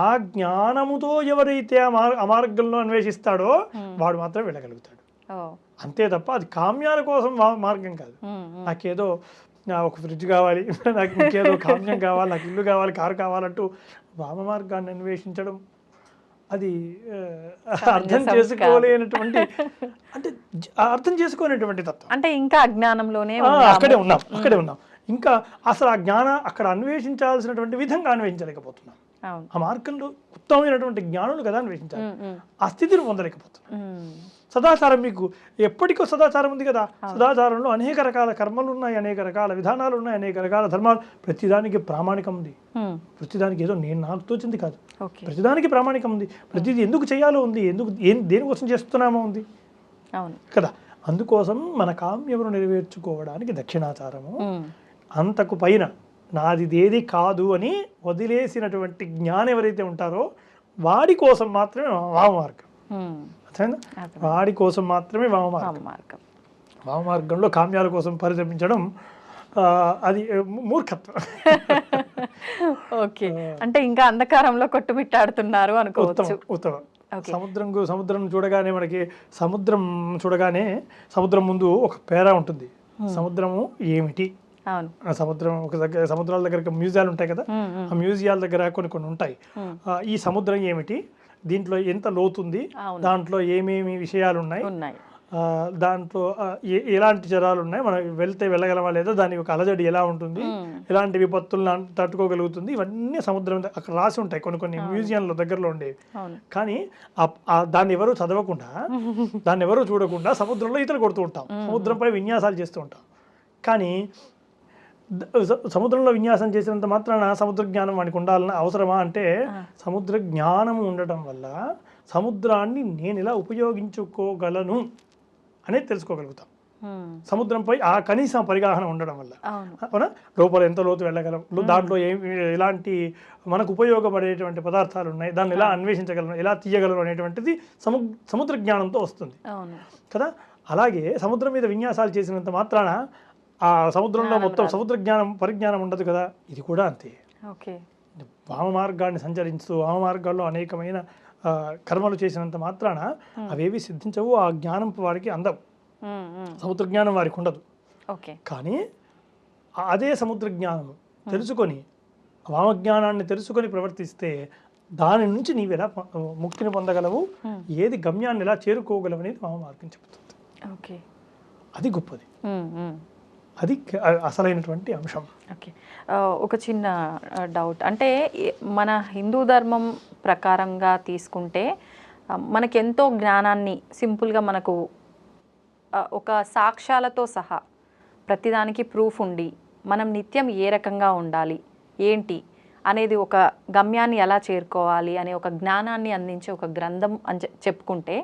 ఆ జ్ఞానముతో ఎవరైతే ఆ మార్గంలో అన్వేషిస్తాడో వాడు మాత్రం వెళ్ళగలుగుతాడు. అంతే తప్ప అది కామ్యాల కోసం మార్గం కాదు. నాకేదో ఒక ఫ్రిడ్జ్ కావాలి, నాకు ఇంకేదో కామ్యం కావాలి, నాకు ఇల్లు కావాలి, కారు కావాలంటూ వామ మార్గాన్ని అన్వేషించడం అది అర్థం చేసుకోలేనటువంటి, అంటే అర్థం చేసుకోలేనటువంటి తత్వం. అంటే ఇంకా అజ్ఞానంలోనే అక్కడే ఉన్నాం. ఇంకా అసలు ఆ అక్కడ అన్వేషించాల్సినటువంటి విధంగా అన్వేషించలేకపోతున్నాం. ఆ మార్గంలో ఉత్తమమైనటువంటి జ్ఞానులు కదా అన్వేషించాలి, ఆ స్థితిని పొందలేకపోతున్నాం. సదాచారం, మీకు ఎప్పటికో సదాచారం ఉంది కదా. సదాచారంలో అనేక రకాల కర్మలు ఉన్నాయి, అనేక రకాల విధానాలు ఉన్నాయి, అనేక రకాల ధర్మాలు. ప్రతిదానికి ప్రామాణికం ఉంది. ప్రతిదానికి ఏదో నాకు తోచింది కాదు, ప్రతిదానికి ప్రామాణికం ఉంది. ప్రతిదీ ఎందుకు చేయాలో ఉంది, దేనికోసం చేస్తున్నామో ఉంది కదా. అందుకోసం మన కామ్యమును నెరవేర్చుకోవడానికి దక్షిణాచారము. అంతకు పైన నాదిదేది కాదు అని వదిలేసినటువంటి జ్ఞానం ఎవరైతే ఉంటారో వాడి కోసం మాత్రమే వామ మార్గం. వాడి కోసం మాత్రమే వామ మార్గం. వామ మార్గంలో కామ్యాల కోసం పరితపించడం అది మూర్ఖత్వం. ఓకే, అంటే ఇంకా అంధకారంలో కొట్టుమిట్టాడుతున్నారు అనుకోవచ్చు. ఉత్తమం. సముద్రం చూడగానే మనకి సముద్రం ముందు ఒక పేరా ఉంటుంది. సముద్రము ఏమిటి? సముద్రాల దగ్గర మ్యూజియాలు ఉంటాయి కదా, ఆ మ్యూజియాల దగ్గర కొన్ని ఉంటాయి. ఈ సముద్రం ఏమిటి, దీంట్లో ఎంత లోతుంది, దాంట్లో ఏమేమి విషయాలు ఉన్నాయి, దాంట్లో ఎలాంటి జరాలు ఉన్నాయి, మనం వెళ్ళగలమా లేదా, దాని యొక్క అలజడి ఎలా ఉంటుంది, ఎలాంటి విపత్తులను తట్టుకోగలుగుతుంది, ఇవన్నీ సముద్రం అక్కడ రాసి ఉంటాయి కొన్ని మ్యూజియంలో దగ్గరలో ఉండేవి. కానీ దాన్ని ఎవరు చదవకుండా, దాన్ని ఎవరు చూడకుండా సముద్రంలో ఈతలు కొడుతూ ఉంటాం, సముద్రంపై విన్యాసాలు చేస్తూ ఉంటాం. కానీ సముద్రంలో విన్యాసం చేసినంత మాత్రాన సముద్ర జ్ఞానం వానికి ఉండాలన్న అవసరమా అంటే, సముద్ర జ్ఞానం ఉండటం వల్ల సముద్రాన్ని నేను ఎలా ఉపయోగించుకోగలను అనేది తెలుసుకోగలుగుతాం. సముద్రంపై ఆ కనీసం పరిగాహన ఉండడం వల్ల. అవును. అవునా? లోపల ఎంత లోతు వెళ్ళగలం, దాంట్లో ఎలాంటి మనకు ఉపయోగపడేటువంటి పదార్థాలు ఉన్నాయి, దాన్ని ఎలా అన్వేషించగలను, ఎలా తీయగలను అనేటువంటిది సముద్ర జ్ఞానంతో వస్తుంది అవును. కదా. అలాగే సముద్రం మీద విన్యాసాలు చేసినంత మాత్రాన ఆ సముద్రంలో మొత్తం సముద్ర జ్ఞానం పరిజ్ఞానం ఉండదు కదా. ఇది కూడా అంతే. ఓకే. వామ మార్గాన్ని సంచరిస్తూ వామ మార్గాల్లో అనేకమైన కర్మలు చేసినంత మాత్రాన అవేవి సిద్ధించవు, ఆ జ్ఞానం వారికి అందవు, సముద్ర జ్ఞానం వారికి ఉండదు. ఓకే. కానీ అదే సముద్ర జ్ఞానము తెలుసుకొని వామజ్ఞానాన్ని తెలుసుకొని ప్రవర్తిస్తే దాని నుంచి నీవు ఎలా ముక్తిని పొందగలవు, ఏది గమ్యాన్ని ఎలా చేరుకోగలవు అనేది వామ మార్గం చెబుతుంది. ఓకే. అది గొప్పది, అది అసలైనటువంటి అంశం. ఓకే. ఒక చిన్న డౌట్, అంటే మన హిందూ ధర్మం ప్రకారంగా తీసుకుంటే మనకెంతో జ్ఞానాన్ని సింపుల్గా మనకు ఒక సాక్ష్యాలతో సహా ప్రతిదానికి ప్రూఫ్ ఉండి మనం నిత్యం ఏ రకంగా ఉండాలి ఏంటి అనేది, ఒక గమ్యాన్ని ఎలా చేరుకోవాలి అనే ఒక జ్ఞానాన్ని అందించే ఒక గ్రంథం అని చెప్పుకుంటే,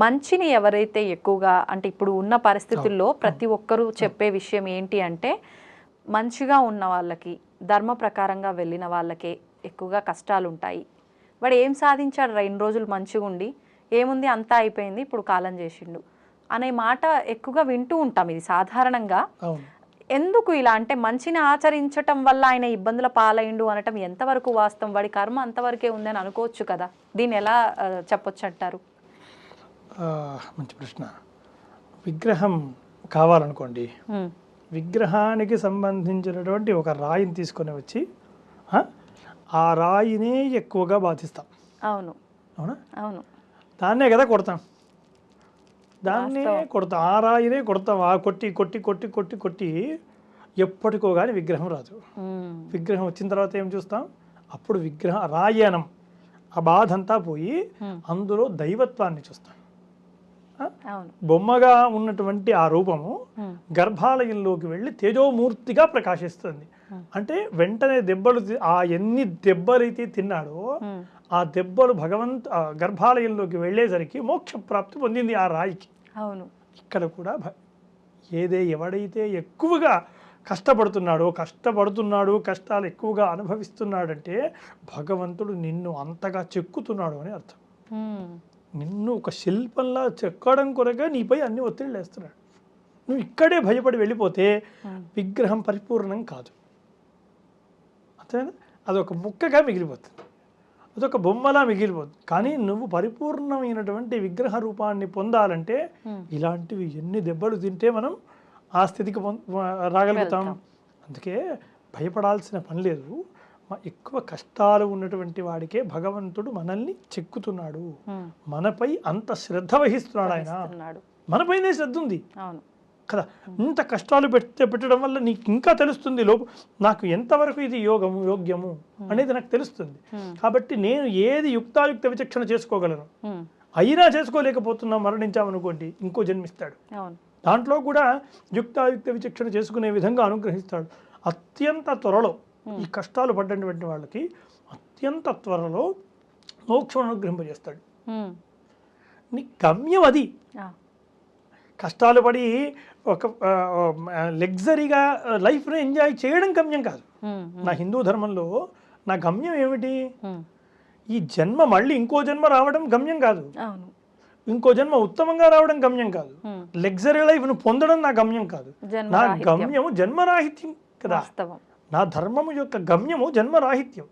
మంచిని ఎవరైతే ఎక్కువగా, అంటే ఇప్పుడు ఉన్న పరిస్థితుల్లో ప్రతి ఒక్కరూ చెప్పే విషయం ఏంటి అంటే, మంచిగా ఉన్న వాళ్ళకి, ధర్మ ప్రకారంగా వెళ్ళిన వాళ్ళకే ఎక్కువగా కష్టాలు ఉంటాయి. వాడు ఏం సాధించాడు 2 రోజులు మంచిగా ఉండి, ఏముంది అంతా అయిపోయింది ఇప్పుడు కాలం చేసిండు అనే మాట ఎక్కువగా వింటూ ఉంటాం. ఇది సాధారణంగా. ఎందుకు ఇలా అంటే, మంచిని ఆచరించటం వల్ల ఆయన ఇబ్బందుల పాలైండు అనటం ఎంతవరకు వాస్తవం? వాడి కర్మ అంతవరకే ఉందని అనుకోవచ్చు కదా. దీన్ని ఎలా చెప్పొచ్చు అంటారు? మంచి ప్రశ్న. విగ్రహం కావాలనుకోండి, విగ్రహానికి సంబంధించినటువంటి ఒక రాయిని తీసుకొని వచ్చి ఆ రాయినే ఎక్కువగా బాధిస్తాం. అవును. అవునా? అవును. దాన్నే కదా కొడతాం, దాన్నే కొడతాం, ఆ రాయినే కొడతాం. ఆ కొట్టి కొట్టి కొట్టి కొట్టి కొట్టి ఎప్పటికో కానీ విగ్రహం రాదు. విగ్రహం వచ్చిన తర్వాత ఏం చూస్తాం? అప్పుడు విగ్రహం రాయనం, ఆ బాధ అంతా పోయి అందులో దైవత్వాన్ని చూస్తాం. బొమ్మగా ఉన్నటువంటి ఆ రూపము గర్భాలయంలోకి వెళ్ళి తేజోమూర్తిగా ప్రకాశిస్తుంది. అంటే వెంటనే దెబ్బలు, ఆ ఎన్ని దెబ్బలైతే తిన్నాడో ఆ దెబ్బలు గర్భాలయంలోకి వెళ్ళేసరికి మోక్ష ప్రాప్తి పొందింది ఆ రాయికి. అవును. ఇక్కడ కూడా ఎవడైతే ఎక్కువగా కష్టపడుతున్నాడు, కష్టాలు ఎక్కువగా అనుభవిస్తున్నాడంటే భగవంతుడు నిన్ను అంతగా చెక్కుతున్నాడు అని అర్థం. నిన్ను ఒక శిల్పంలా చెక్కడం కొరగా నీపై అన్ని ఒత్తిళ్ళు వేస్తున్నాడు. నువ్వు ఇక్కడే భయపడి వెళ్ళిపోతే విగ్రహం పరిపూర్ణం కాదు. అంతేనా? అదొక ముక్కగా మిగిలిపోతుంది, అదొక బొమ్మలా మిగిలిపోతుంది. కానీ నువ్వు పరిపూర్ణమైనటువంటి విగ్రహ రూపాన్ని పొందాలంటే ఇలాంటివి ఎన్ని దెబ్బలు తింటే మనం ఆ స్థితికి రాగలుగుతాం. అందుకే భయపడాల్సిన పని లేదు. ఎక్కువ కష్టాలు ఉన్నటువంటి వాడికే భగవంతుడు మనల్ని చెక్కుతున్నాడు, మనపై అంత శ్రద్ధ వహిస్తున్నాడు. ఆయన మనపైనే శ్రద్ధ ఉంది కదా. ఇంత కష్టాలు పెట్టడం వల్ల నీకు ఇంకా తెలుస్తుంది నాకు ఎంతవరకు ఇది యోగ్యము అనేది నాకు తెలుస్తుంది. కాబట్టి నేను ఏది యుక్తాయుక్త విచక్షణ చేసుకోగలను, అయినా చేసుకోలేకపోతున్నా, మరణించామనుకోండి ఇంకో జన్మిస్తాడు. దాంట్లో కూడా యుక్తాయుక్త విచక్షణ చేసుకునే విధంగా అనుగ్రహిస్తాడు. అత్యంత త్వరలో ఈ కష్టాలు పడ్డటువంటి వాళ్ళకి అత్యంత త్వరలో మోక్షం అనుగ్రహింపజేస్తాడు. నీ గమ్యం అది. కష్టాలు పడి ఒక లగ్జరీగా లైఫ్ని ఎంజాయ్ చేయడం గమ్యం కాదు. నా హిందూ ధర్మంలో నా గమ్యం ఏమిటి? ఈ జన్మ మళ్ళీ ఇంకో జన్మ రావడం గమ్యం కాదు, ఇంకో జన్మ ఉత్తమంగా రావడం గమ్యం కాదు, లగ్జరీ లైఫ్ను పొందడం నా గమ్యం కాదు. నా గమ్యము జన్మరాహిత్యం కదా. నా ధర్మము యొక్క గమ్యము జన్మరాహిత్యం.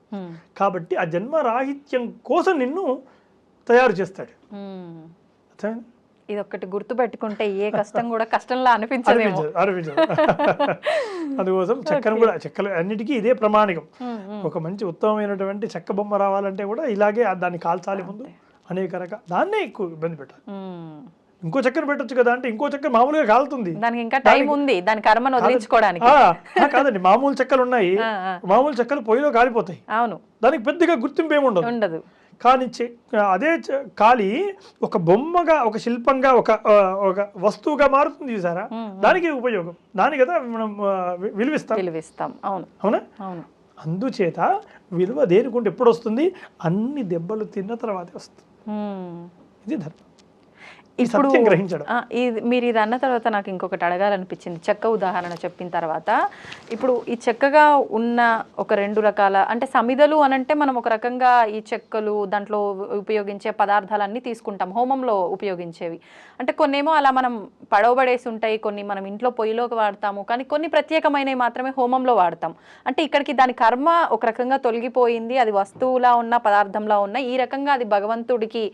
కాబట్టి ఆ జన్మరాహిత్యం కోసం నిన్ను తయారు చేస్తాడు. ఇది ఒక్కటి గుర్తు పెట్టుకుంటే ఏ కష్టం కూడా కష్టంలా అనిపించదు. అందుకోసం చెక్కలు అన్నిటికీ ఇదే ప్రమాణికం. ఒక మంచి ఉత్తమమైనటువంటి చెక్క బొమ్మ రావాలంటే కూడా ఇలాగే దాన్ని కాల్చాలి ముందు, అనేక రకాల దాన్నే ఎక్కువ ఇబ్బంది పెట్టాలి. ఇంకో చక్కెర పెట్టొచ్చు కదా అంటే ఇంకో చక్కెర మామూలుగా కాలుతుంది, దానికి ఇంకా టైం ఉంది, దాని కర్మను వదిలించుకోవడానికి. కాదండి, మామూలు చెక్కలు ఉన్నాయి, మామూలు చెక్కలు పొయ్యిలో కాలిపోతాయి. అవును, దానికి పెద్దగా గుర్తింపు ఏమి ఉండదు. కానీ అదే కాలి ఒక బొమ్మగా, ఒక శిల్పంగా, ఒక వస్తువుగా మారుతుంది చూసారా, దానికి ఉపయోగం, దాని కదా మనం విలువిస్తాం. అవునా? అందుచేత విలువ దేనికుంటే ఎప్పుడు వస్తుంది? అన్ని దెబ్బలు తిన్న తర్వాతే వస్తుంది. ఇది ధర్మం. ఈ సత్యం గ్రహించడం. మీరు ఇది అన్న తర్వాత నాకు ఇంకొకటి అడగాలనిపించింది. చెక్క ఉదాహరణ చెప్పిన తర్వాత ఇప్పుడు ఈ చెక్కగా ఉన్న ఒక 2 రకాల అంటే సమిధలు అనంటే మనం ఒక రకంగా ఈ చెక్కలు దాంట్లో ఉపయోగించే పదార్థాలన్నీ తీసుకుంటాం హోమంలో ఉపయోగించేవి. అంటే కొన్నేమో అలా మనం పడవబడేసి ఉంటాయి, కొన్ని మనం ఇంట్లో పొయ్యిలోకి వాడతాము, కానీ కొన్ని ప్రత్యేకమైనవి మాత్రమే హోమంలో వాడతాం. అంటే ఇక్కడికి దాని కర్మ ఒక రకంగా తొలగిపోయింది, అది వస్తువులా ఉన్న పదార్థంలా ఉన్న, ఈ రకంగా అది భగవంతుడికి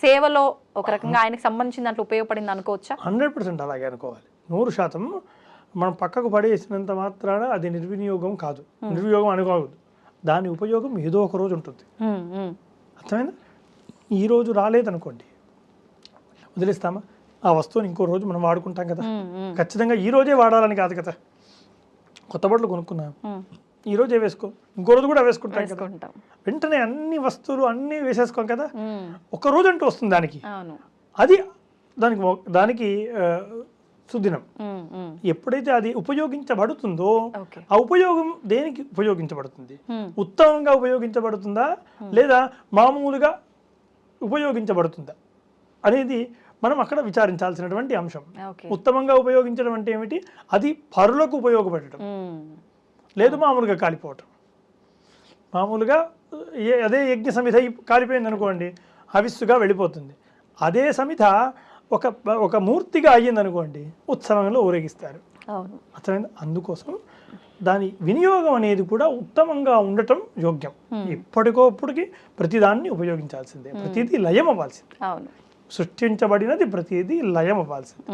సేవలో ఒక రకంగా ఆయనకు సంబంధించిన దాంట్లో ఉపయోగపడింది అనుకోవచ్చా? 100% అలాగే అనుకోవాలి. 100% మనం పక్కకు పడేసినంత మాత్రాన అది నిర్వినియోగం కాదు, నిర్వినియోగం అనుకోవద్దు. దాని ఉపయోగం ఏదో ఒక రోజు ఉంటుంది. అర్థమైందా? ఈ రోజు రాలేదనుకోండి, వదిలేస్తామా? ఆ వస్తువుని ఇంకో రోజు మనం వాడుకుంటాం కదా. ఖచ్చితంగా ఈ రోజే వాడాలని కాదు కదా. కొత్త బట్టలు కొనుక్కున్నాం, ఈ రోజే వేసుకో, ఇంకో రోజు కూడా వేసుకుంటాం కదా. వెంటనే అన్ని వస్తువులు అన్నీ వేసేసుకోం కదా. ఒక రోజు అంటూ వస్తుంది దానికి, అది దానికి సుదినం. ఎప్పుడైతే అది ఉపయోగించబడుతుందో ఆ ఉపయోగం దేనికి ఉపయోగించబడుతుంది? ఉత్తమంగా ఉపయోగించబడుతుందా లేదా మామూలుగా ఉపయోగించబడుతుందా అనేది మనం అక్కడ విచారించాల్సినటువంటి అంశం. ఉత్తమంగా ఉపయోగించడం అంటే ఏమిటి? అది పరులకు ఉపయోగపడటం, లేదు మామూలుగా కాలిపోవటం. మామూలుగా అదే యజ్ఞ సమిధ కాలిపోయింది అనుకోండి, హవిస్సుగా వెళ్ళిపోతుంది. అదే సమిధ ఒక మూర్తిగా అయ్యింది అనుకోండి, ఉత్సవంలో ఊరేగిస్తారు. అర్థమైంది? అందుకోసం దాని వినియోగం అనేది కూడా ఉత్తమంగా ఉండటం యోగ్యం. ఎప్పటికోప్పటికి ప్రతిదాన్ని ఉపయోగించాల్సిందే, ప్రతిదీ లయం అవ్వాల్సిందే. సృష్టించబడినది ప్రతిదీ లయం అవ్వాల్సిందే.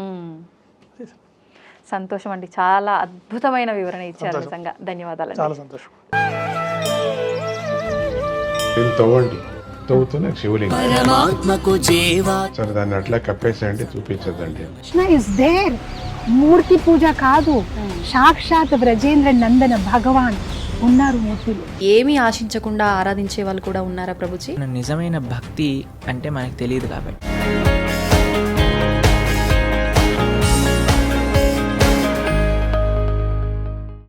సంతోషం అండి, చాలా అద్భుతమైన వివరణ ఇచ్చారు. నిజంగా ధన్యవాదాలు. చాలా సంతోషం. తవ్వండి, తవ్వుతూనే శివలింగం సరే దాన్ని అట్లా కప్పేసేయండి, చూపించదండి. మూర్తి పూజ కాదు, సాక్షాత్ బ్రజేంద్ర నందన భగవాన్ ఉన్నారు మూర్తిలో. ఏమీ ఆశించకుండా ఆరాధించే వాళ్ళు కూడా ఉన్నారా ప్రభుజీ? నిజమైన భక్తి అంటే మనకు తెలియదు కాబట్టి